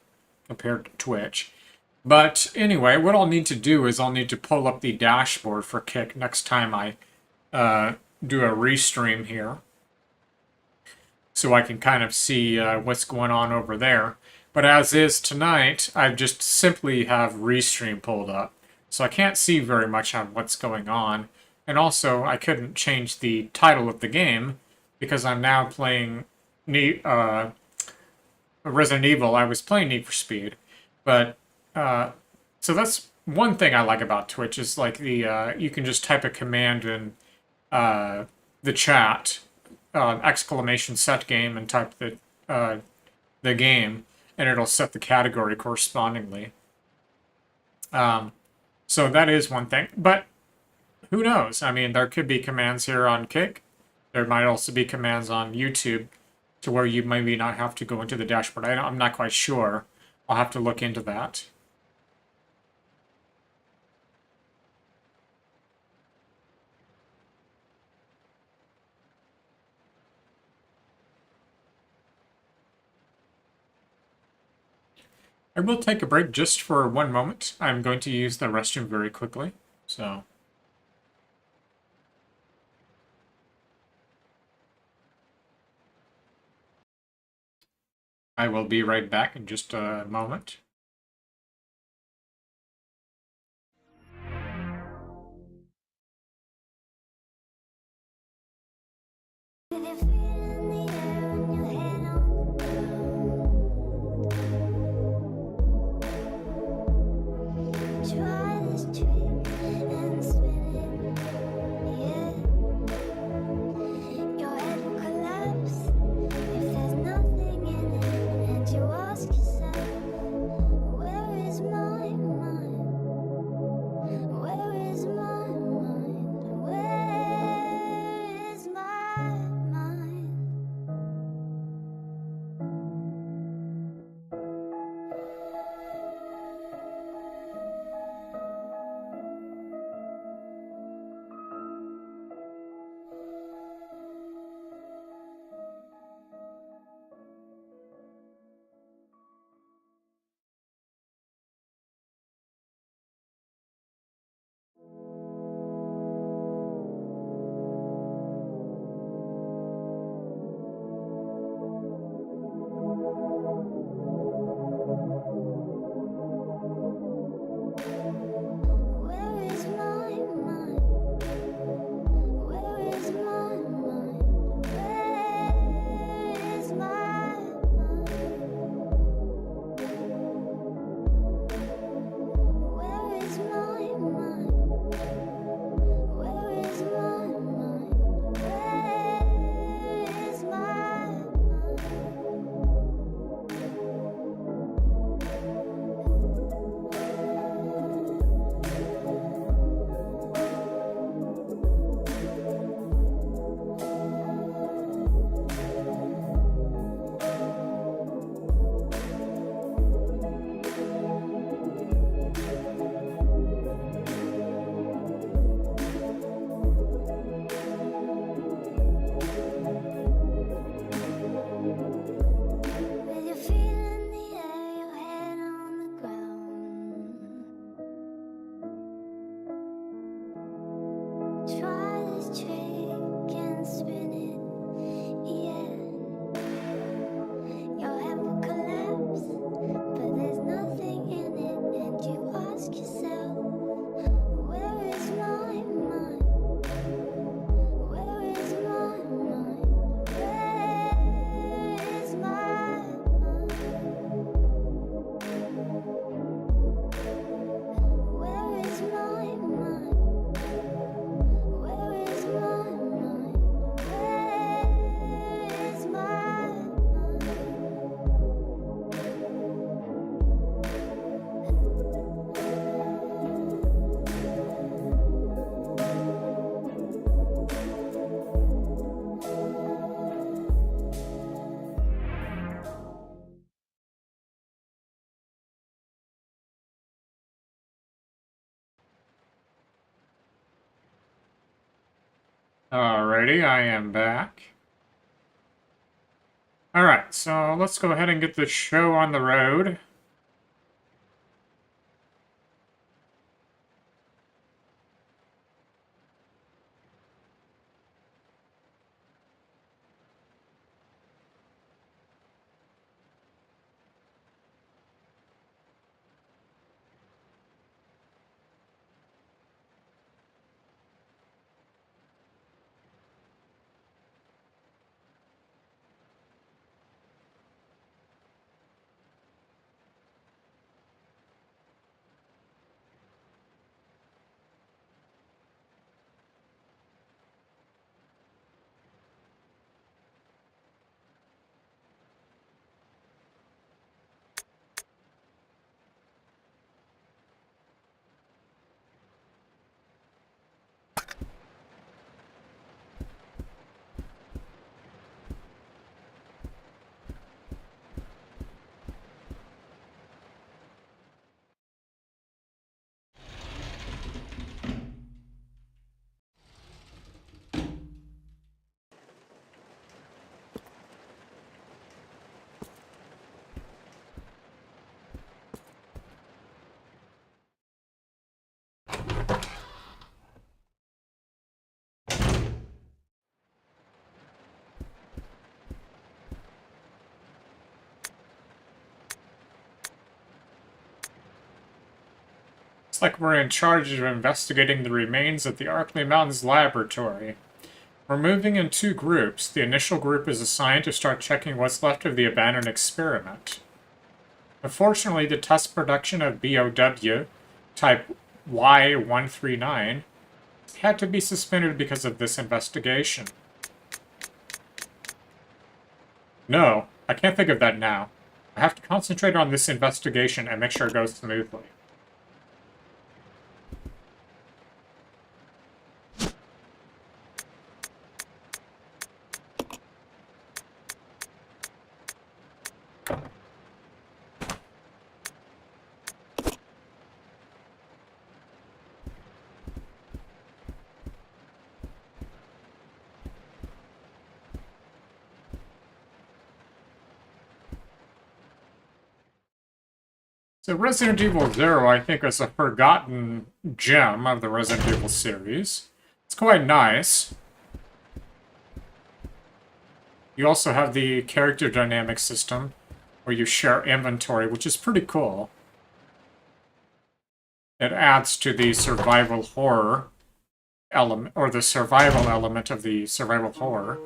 compared to Twitch. But anyway, what I'll need to do is I'll need to pull up the dashboard for Kick next time I do a restream here. So I can kind of see what's going on over there. But as is tonight, I just simply have Restream pulled up. So I can't see very much on what's going on. And also, I couldn't change the title of the game because I'm now playing Resident Evil. I was playing Need for Speed. But, so that's one thing I like about Twitch is like the, you can just type a command in the chat, exclamation set game, and type the game, and it'll set the category correspondingly. So that is one thing. But who knows? I mean, there could be commands here on Kick. There might also be commands on YouTube to where you maybe not have to go into the dashboard. I'm not quite sure. I'll have to look into that. I will take a break just for one moment. I'm going to use the restroom very quickly, so... I will be right back in just a moment. Try this trick and spin it, yeah. Your head will collapse if there's nothing in it, and you ask yourself, where is my mind? Where is my mind? Where is my mind? Where is my mind? Where is my mind? Where is my mind? Where is my mind? Where is my mind? Where is my With your feet in the air, your head on the ground. Try this trick and spin it, yeah. Your head will collapse, but there's nothing in it, and you ask yourself, where is my mind? Where is my mind? Where is my mind? Where is my mind? Where is my mind? Where is my Alrighty, I am back. Alright, so let's go ahead and get the show on the road. Looks like we're in charge of investigating the remains at the Arkley Mountains laboratory. We're moving in 2 groups. The initial group is assigned to start checking what's left of the abandoned experiment. Unfortunately, the test production of BOW, type Y139, had to be suspended because of this investigation. No, I can't think of that now. I have to concentrate on this investigation and make sure it goes smoothly. So Resident Evil 0, I think, is a forgotten gem of the Resident Evil series. It's quite nice. You also have the character dynamic system, where you share inventory, which is pretty cool. It adds to the survival horror element, or the survival element of the survival horror.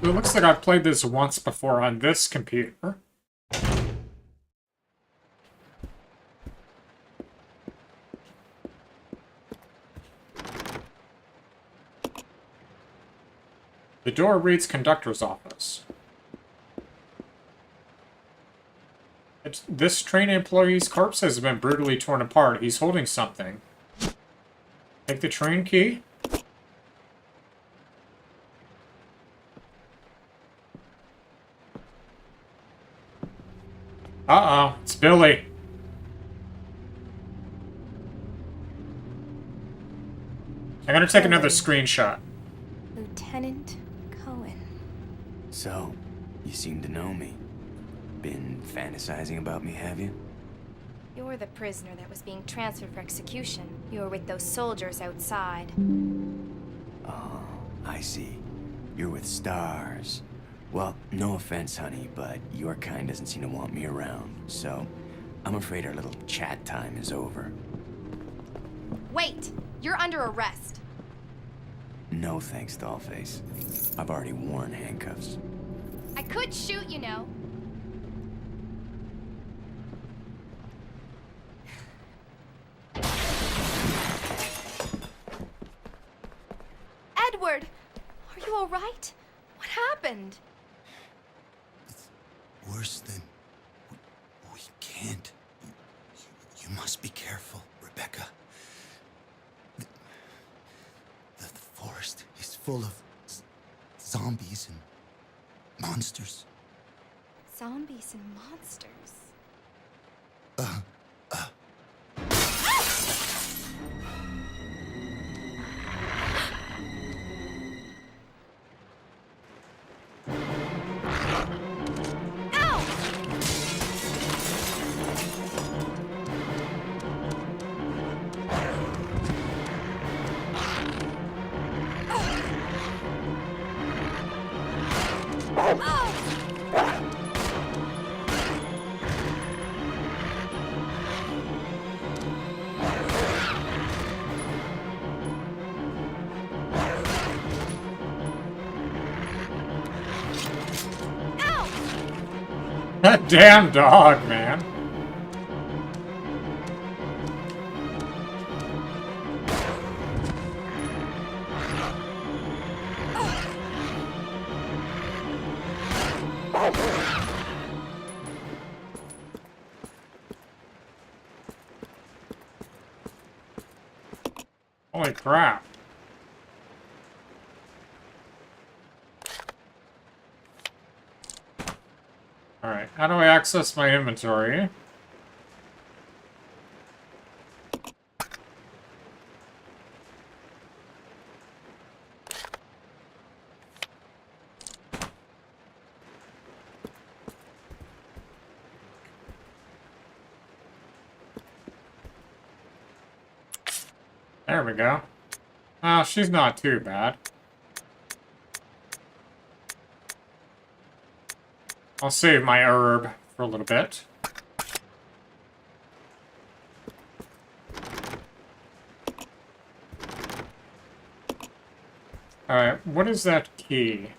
It looks like I've played this once before on this computer. The door reads conductor's office. This train employee's corpse has been brutally torn apart. He's holding something. Take the train key. Uh-oh, it's Billy. I'm gonna take another screenshot. Lieutenant Cohen. So, you seem to know me. Been fantasizing about me, have you? You're the prisoner that was being transferred for execution. You were with those soldiers outside. Oh, I see. You're with stars. Well, no offense, honey, but your kind doesn't seem to want me around, so I'm afraid our little chat time is over. Wait! You're under arrest. No thanks, Dollface. I've already worn handcuffs. I could shoot, you know. Edward! Are you alright? What happened? Worse than... We can't. You must be careful, Rebecca. The forest is full of zombies and monsters. Zombies and monsters? That damn dog, man. Holy crap. Alright, how do I access my inventory? There we go. Oh, she's not too bad. I'll save my herb for a little bit. Alright, what is that key?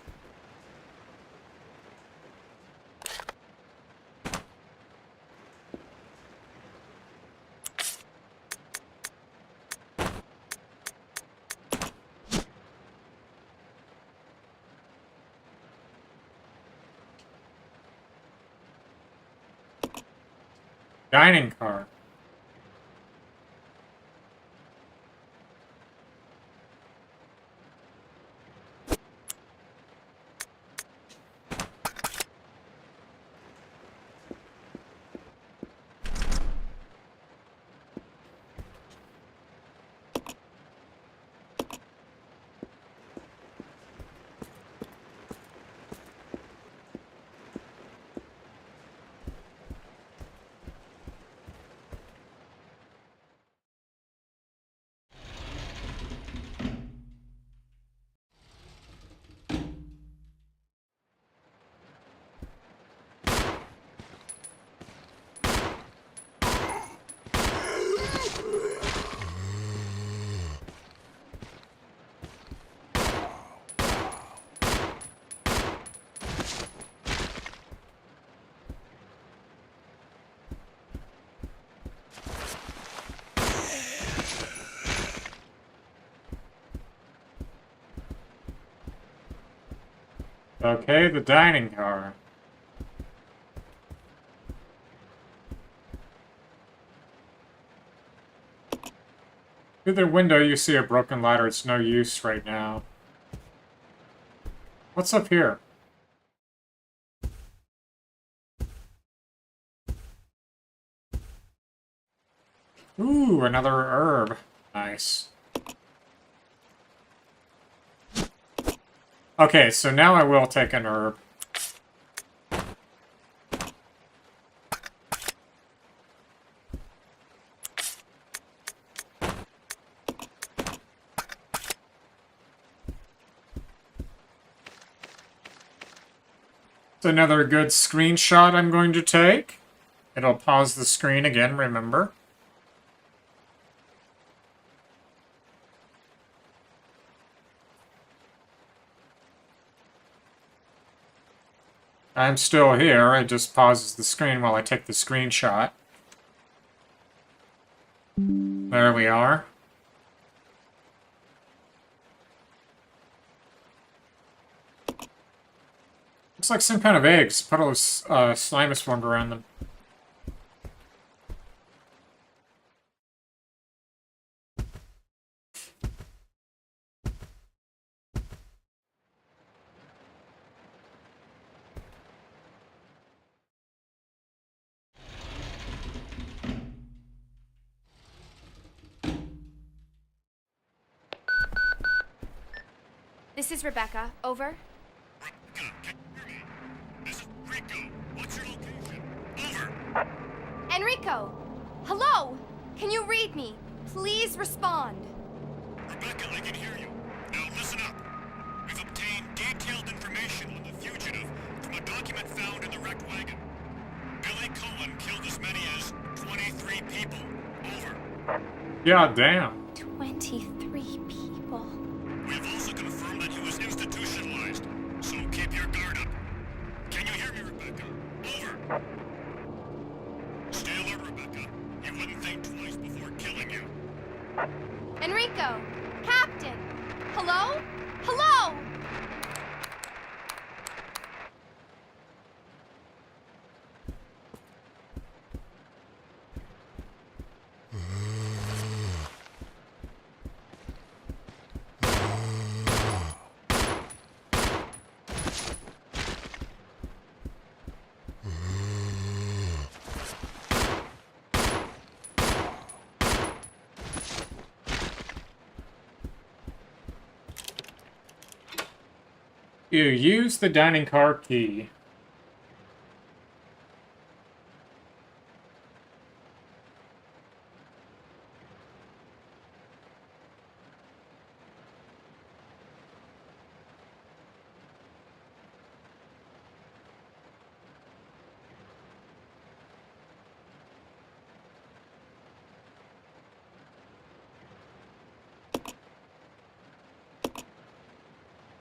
Dining car. Okay, the dining car. Through the window you see a broken ladder. It's no use right now. What's up here? Ooh, another herb. Nice. Okay, so now I will take an herb. It's another good screenshot I'm going to take. It'll pause the screen again, remember? I'm still here. It just pauses the screen while I take the screenshot. There we are. Looks like some kind of eggs. Puddle of slime is formed around them. This is Rebecca. Over. Enrico! Hello! Can you read me? Please respond. Rebecca, I can hear you. Now listen up. We've obtained detailed information on the fugitive from a document found in the wrecked wagon. Billy Cohen killed as many as 23 people. Over. Yeah, damn. 23 people. We have also confirmed that he was institutionalized, so keep your guard up. Can you hear me, Rebecca? Over. Stay alert, Rebecca. He wouldn't think twice before killing you. Enrico! Captain! Hello? Hello! You use the dining car key.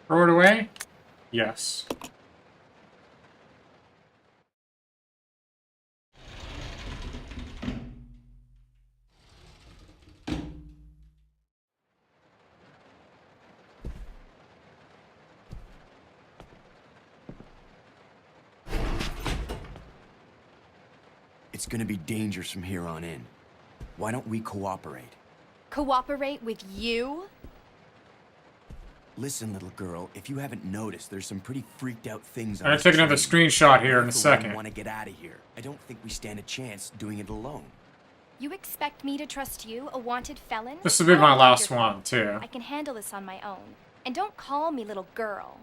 Throw it away? Yes. It's gonna be dangerous from here on in. Why don't we cooperate? Cooperate with you? Listen, little girl, if you haven't noticed, there's some pretty freaked out things on I'm gonna this take another train. screenshot here in a I, for one, second. want to get out of here. I don't think we stand a chance doing it alone. You expect me to trust you, a wanted felon? This will be I my don't last think you're- one, too. I can handle this on my own. And don't call me little girl.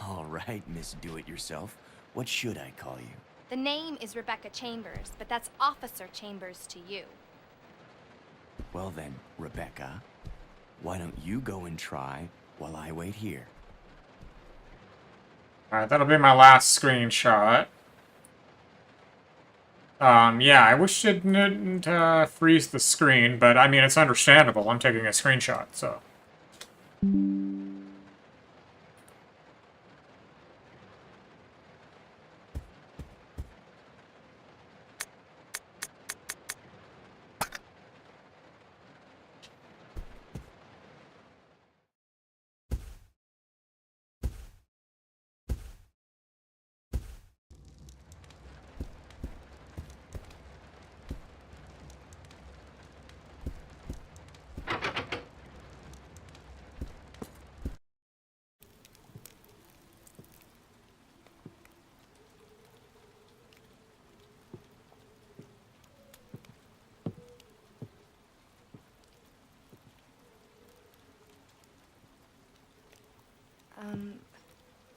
All right, Miss Do-It-Yourself. What should I call you? The name is Rebecca Chambers, but that's Officer Chambers to you. Well then, Rebecca, why don't you go and try while I wait here? Alright, that'll be my last screenshot. Yeah, I wish it didn't freeze the screen, but I mean, it's understandable. I'm taking a screenshot, so.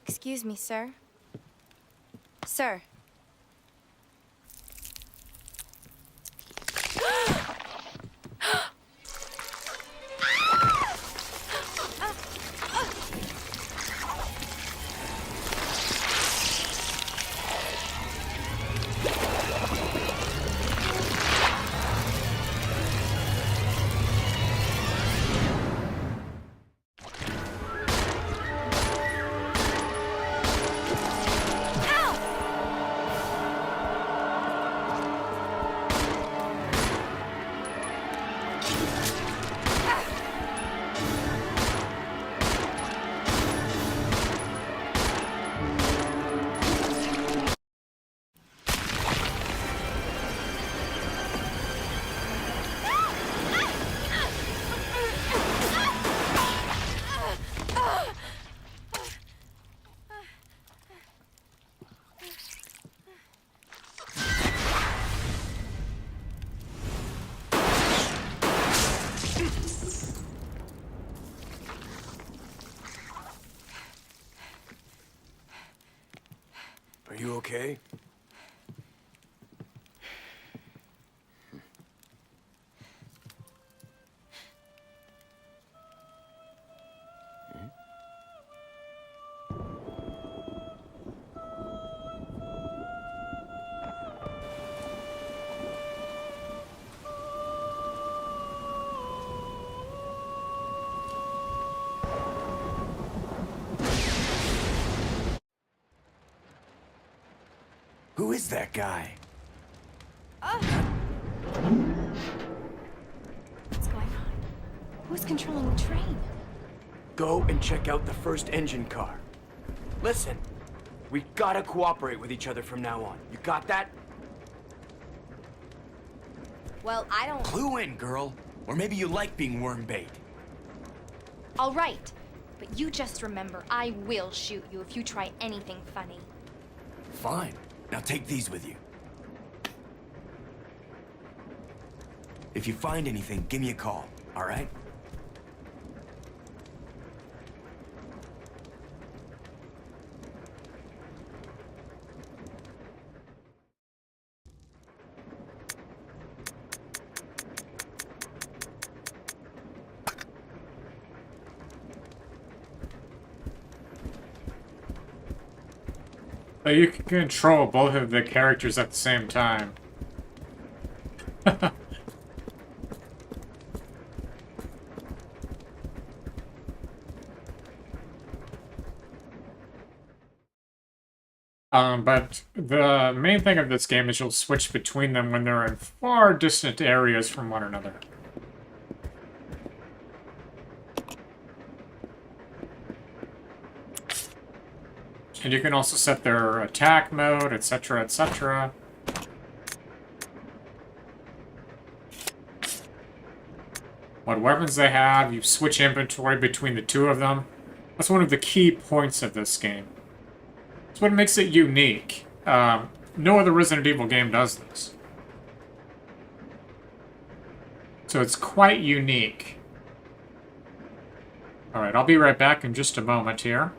Excuse me, sir. Sir. Are you okay? Who is that guy? What's going on? Who's controlling the train? Go and check out the first engine car. Listen, we gotta cooperate with each other from now on. You got that? Well, I don't... Clue in, girl. Or maybe you like being worm bait. All right. But you just remember, I will shoot you if you try anything funny. Fine. Now take these with you. If you find anything, give me a call, all right? So you can control both of the characters at the same time. But the main thing of this game is you'll switch between them when they're in far distant areas from one another. And you can also set their attack mode, etc., etc. What weapons they have, you switch inventory between the two of them. That's one of the key points of this game. That's what makes it unique. No other Resident Evil game does this. So it's quite unique. Alright, I'll be right back in just a moment here.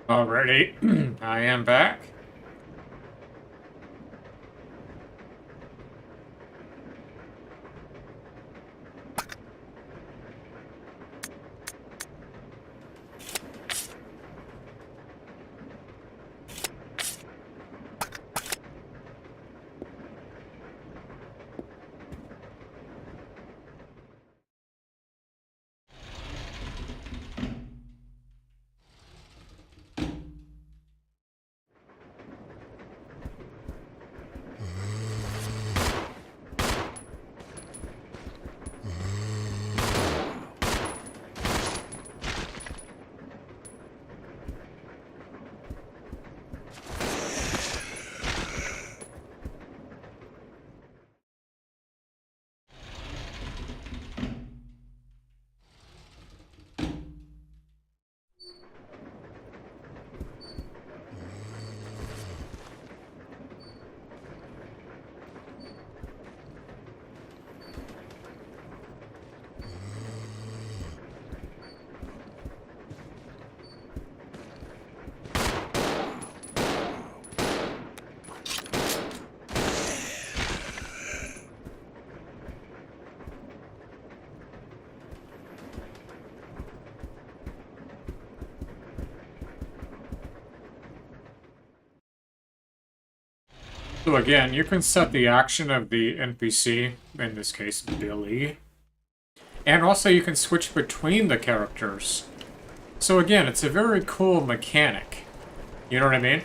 Alrighty, I am back. So again, you can set the action of the NPC, in this case Billy, and also you can switch between the characters. So again, it's a very cool mechanic. You know what I mean?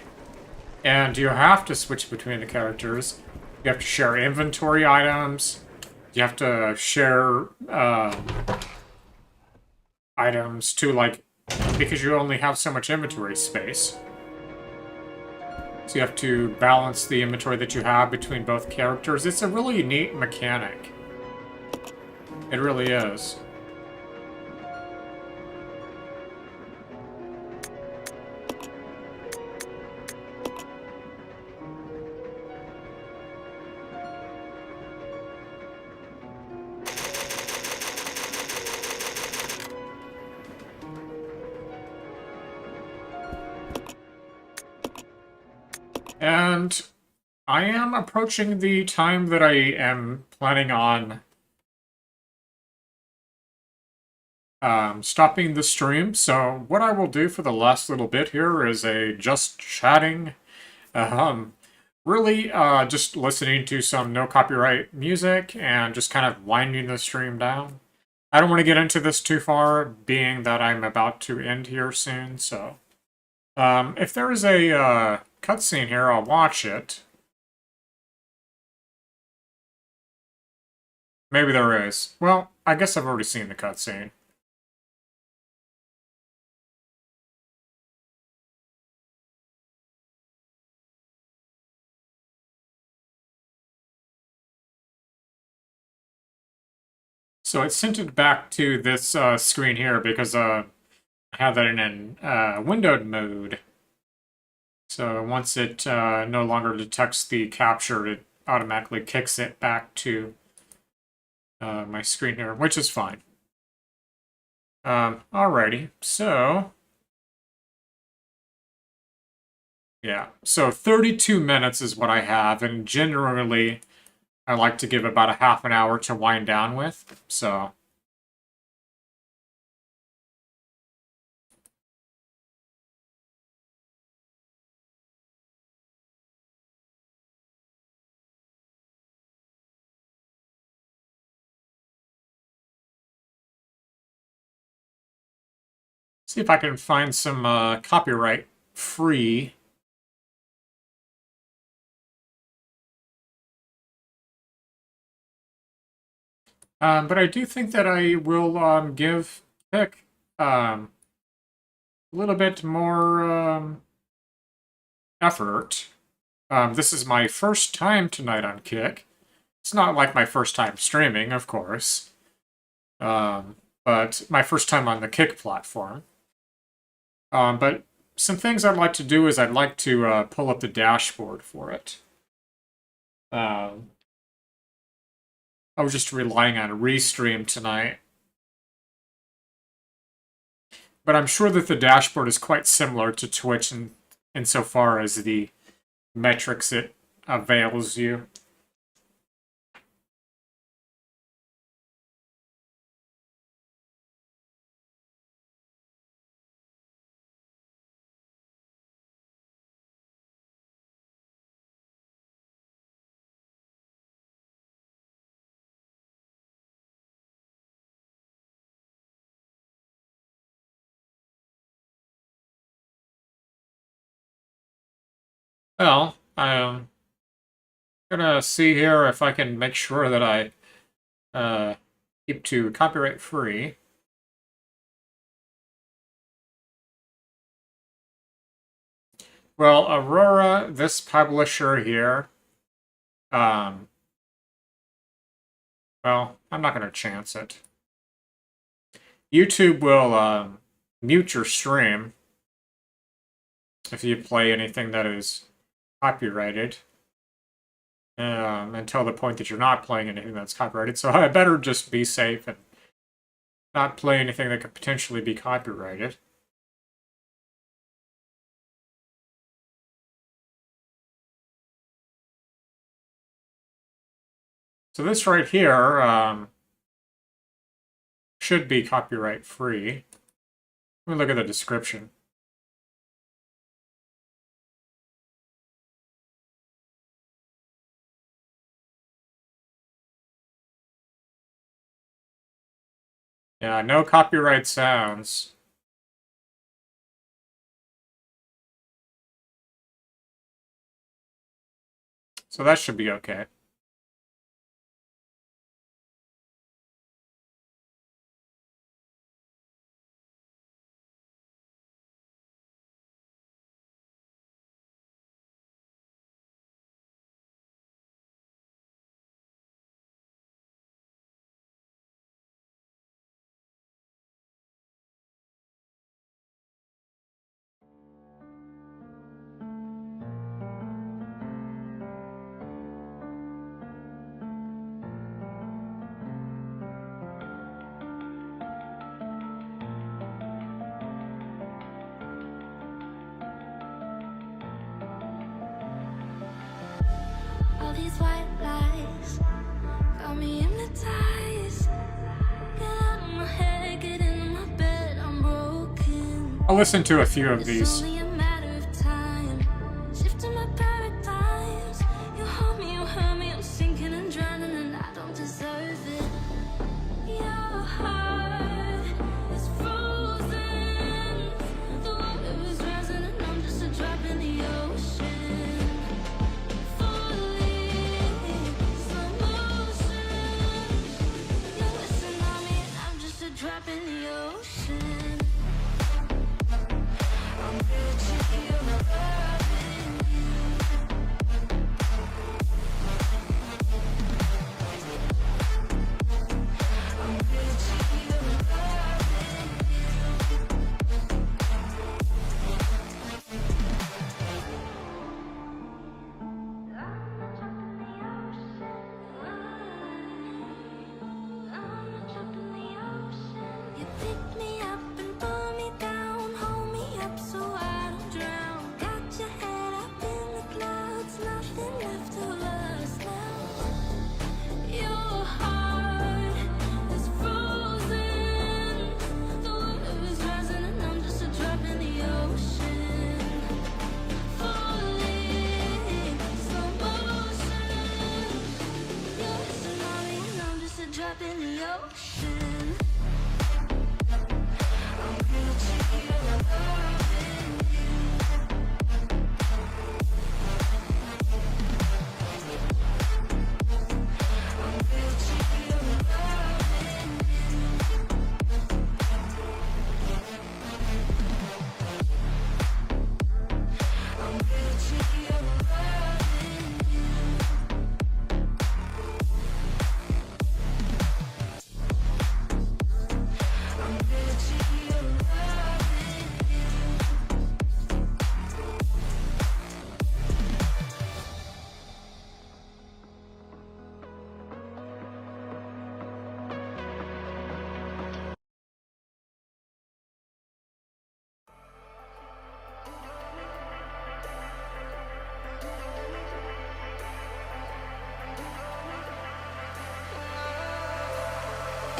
And you have to switch between the characters. You have to share inventory items. You have to share items to, like, because you only have so much inventory space. So you have to balance the inventory that you have between both characters. It's a really neat mechanic. It really is. And I am approaching the time that I am planning on stopping the stream. So what I will do for the last little bit here is a just chatting, really just listening to some no copyright music and just kind of winding the stream down. I don't want to get into this too far, being that I'm about to end here soon, so if there is a cutscene here, I'll watch it. Maybe there is. Well, I guess I've already seen the cutscene. So it sent it back to this screen here because I have that in windowed mode. So once it no longer detects the capture, it automatically kicks it back to my screen here, which is fine. Alrighty, so yeah, so 32 minutes is what I have, and generally I like to give about a half an hour to wind down with, so. See if I can find some copyright free. But I do think that I will give Pick a little bit more effort. This is my first time tonight on Kick. It's not like my first time streaming, of course. But my first time on the Kick platform. But some things I'd like to do is I'd like to pull up the dashboard for it. I was just relying on Restream tonight. But I'm sure that the dashboard is quite similar to Twitch insofar as the metrics it avails you. Well, I'm gonna see here if I can make sure that I keep to copyright free. Well, Aurora, this publisher here, well, I'm not gonna chance it. YouTube will mute your stream if you play anything that is copyrighted. Until the point that you're not playing anything that's copyrighted. So I better just be safe and not play anything that could potentially be copyrighted. So this right here should be copyright free. Let me look at the description. Yeah, no copyright sounds. So that should be okay. All these white lies got me hypnotized. Get out of my head, get into my bed, I'm broken. I'll listen to a few of It's these. only a matter of time. Shifting my paradigms. You hurt me, I'm sinking and drowning, and I don't deserve it. Your heart is frozen. The water is rising, and I'm just a drop in the ocean. Drop in the ocean. I'm guilty of loving you. I'm guilty of loving You pick me up and pull me down, hold me up so I don't drown. Got your head up in the clouds, nothing left of us now. Your heart is frozen. The water is rising and I'm just a drop in the ocean. Falling, slow motion. You're a tsunami and I'm just a drop in the ocean. I'm guilty of loving you. I'm guilty of loving you. I'm guilty of loving you. I'm guilty of loving you.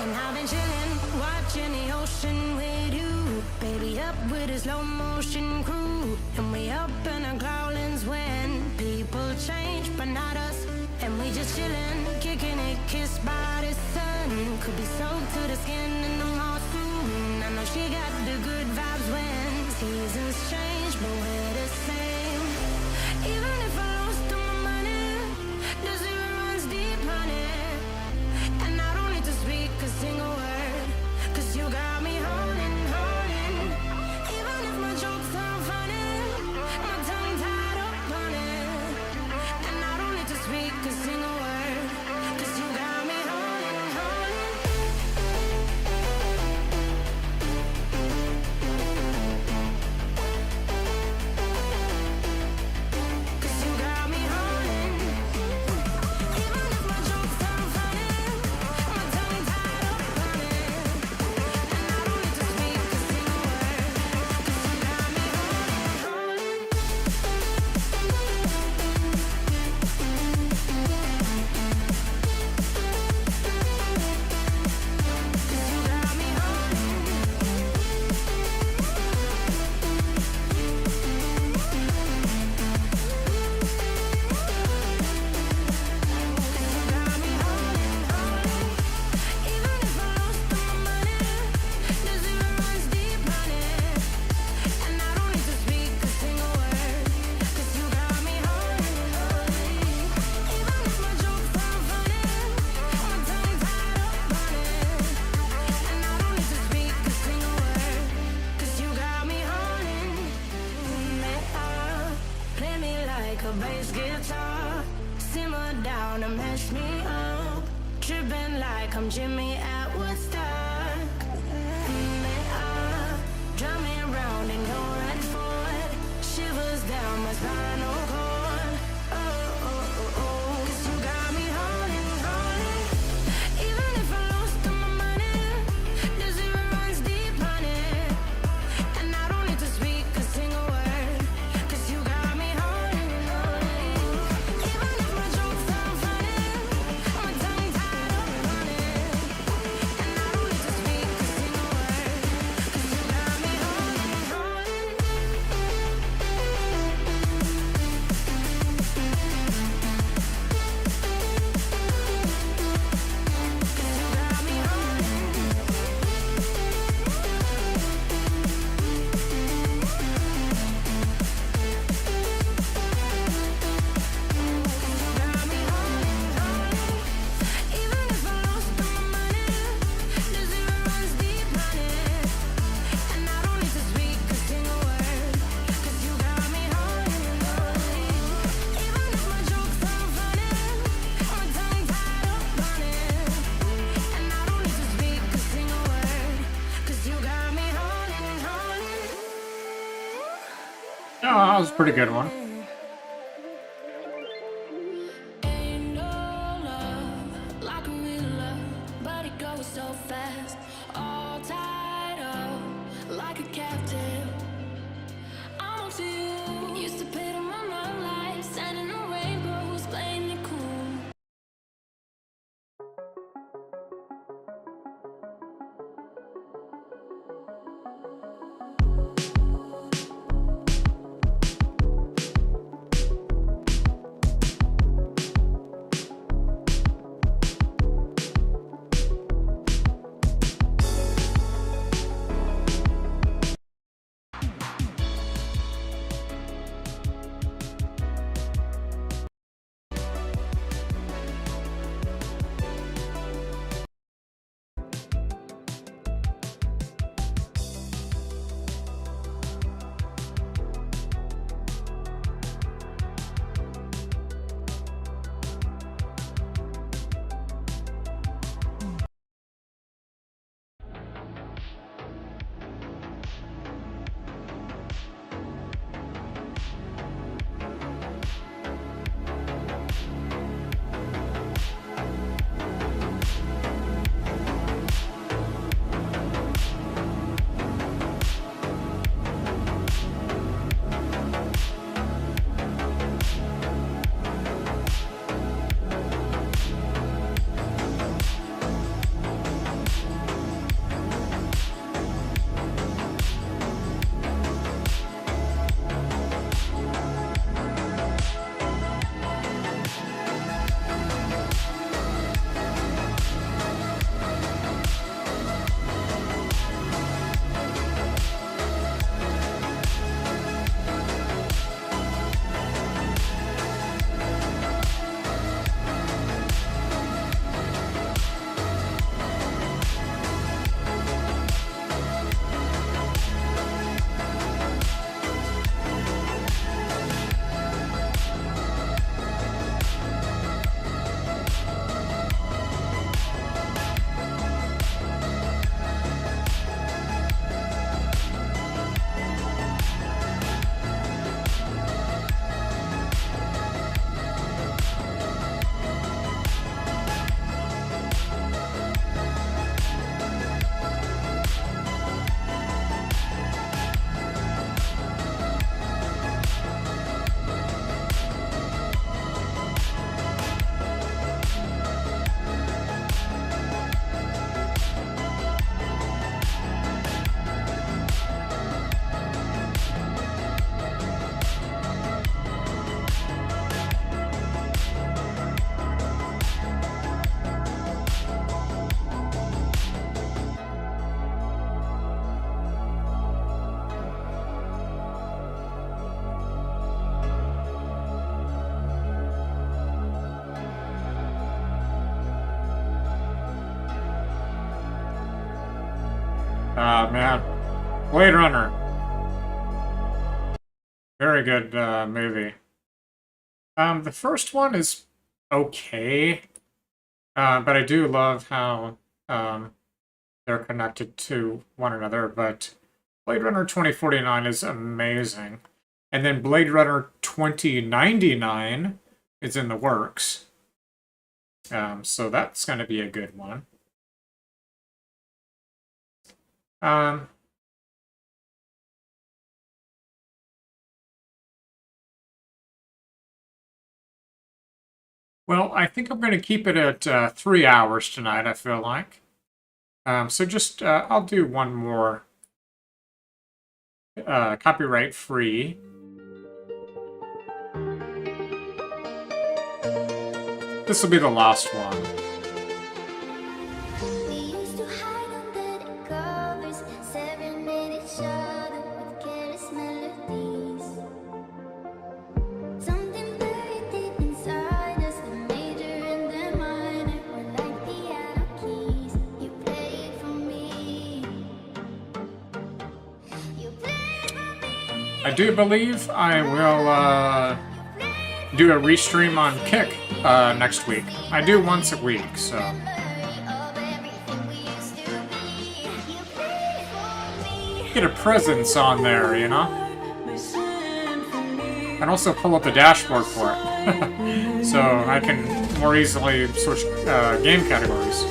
And I've been chillin', watching the ocean with you. Baby, up with a slow motion crew. And we up in our growlings when people change, but not us. And we just chillin', kicking it, kissed by the sun. Could be soaked to the skin in the mall soon. I know she got the good vibes when seasons change, but we're the same. Even if I lost all my money, the zero runs deep, honey. And I don't need to speak a single word, 'cause you got me holding, holding. Even if my jokes aren't funny, my tongue tied up on it. And I don't need to speak a single word, 'cause you got me holding, holding. to mess me up. Tripping like I'm Jimmy at Woodstock. They are drumming around and go right forward. Shivers down my spinal cord. Oh, oh, oh, oh. 'Cause you got me holding, holding. Even if I lost all my money, the zero runs deep, honey. And I don't need to speak a single word. 'Cause you got me holding, holding. Even if my joke sound funny, my tongue tied up on it. And I don't need to speak a single word. 'Cause you got me holding, holding. Even if I lost all my money, the zero runs deep, honey. And I don't need to speak a single word. 'Cause you got me holding, holding. Even if my jokes sound funny, my tongue tied up on it. And I don't need to speak a single word. 'Cause you got me holding, holding. Oh, that was a pretty good one. Ain't no love like a real love, but it goes so fast. All tied up like a captive. I'm up to you. Used to pay to my love life, sending a rainbows, playing it cool. Man. Blade Runner. Very good movie. The first one is okay. But I do love how they're connected to one another. But Blade Runner 2049 is amazing. And then Blade Runner 2099 is in the works. So that's going to be a good one. Well, I think I'm going to keep it at 3 hours tonight, I feel like. So just, I'll do one more copyright free. This will be the last one. I do believe I will do a restream on Kick next week. I do once a week, so. Get a presence on there, you know? And also pull up the dashboard for it. So I can more easily switch game categories.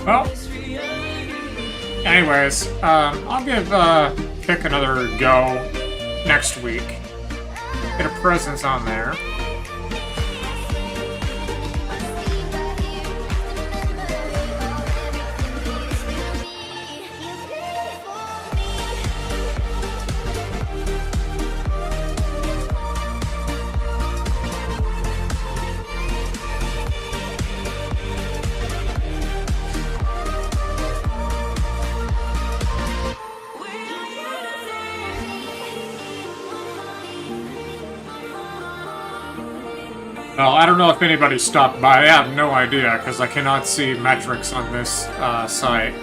Well, anyways, I'll give Kick another go next week. Get a presence on there. Well, I don't know if anybody stopped by. I have no idea, because I cannot see metrics on this site.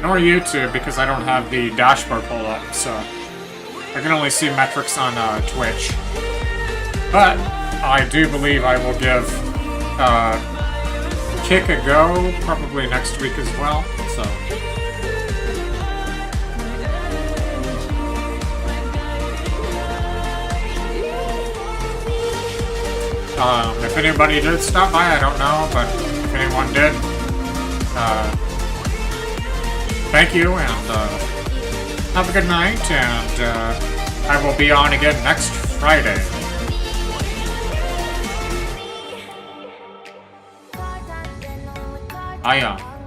Nor YouTube, because I don't have the dashboard pulled up, so I can only see metrics on Twitch. But I do believe I will give Kick a go, probably next week as well, so. If anybody did stop by, I don't know, but if anyone did, thank you, and have a good night, and I will be on again next Friday. Bye.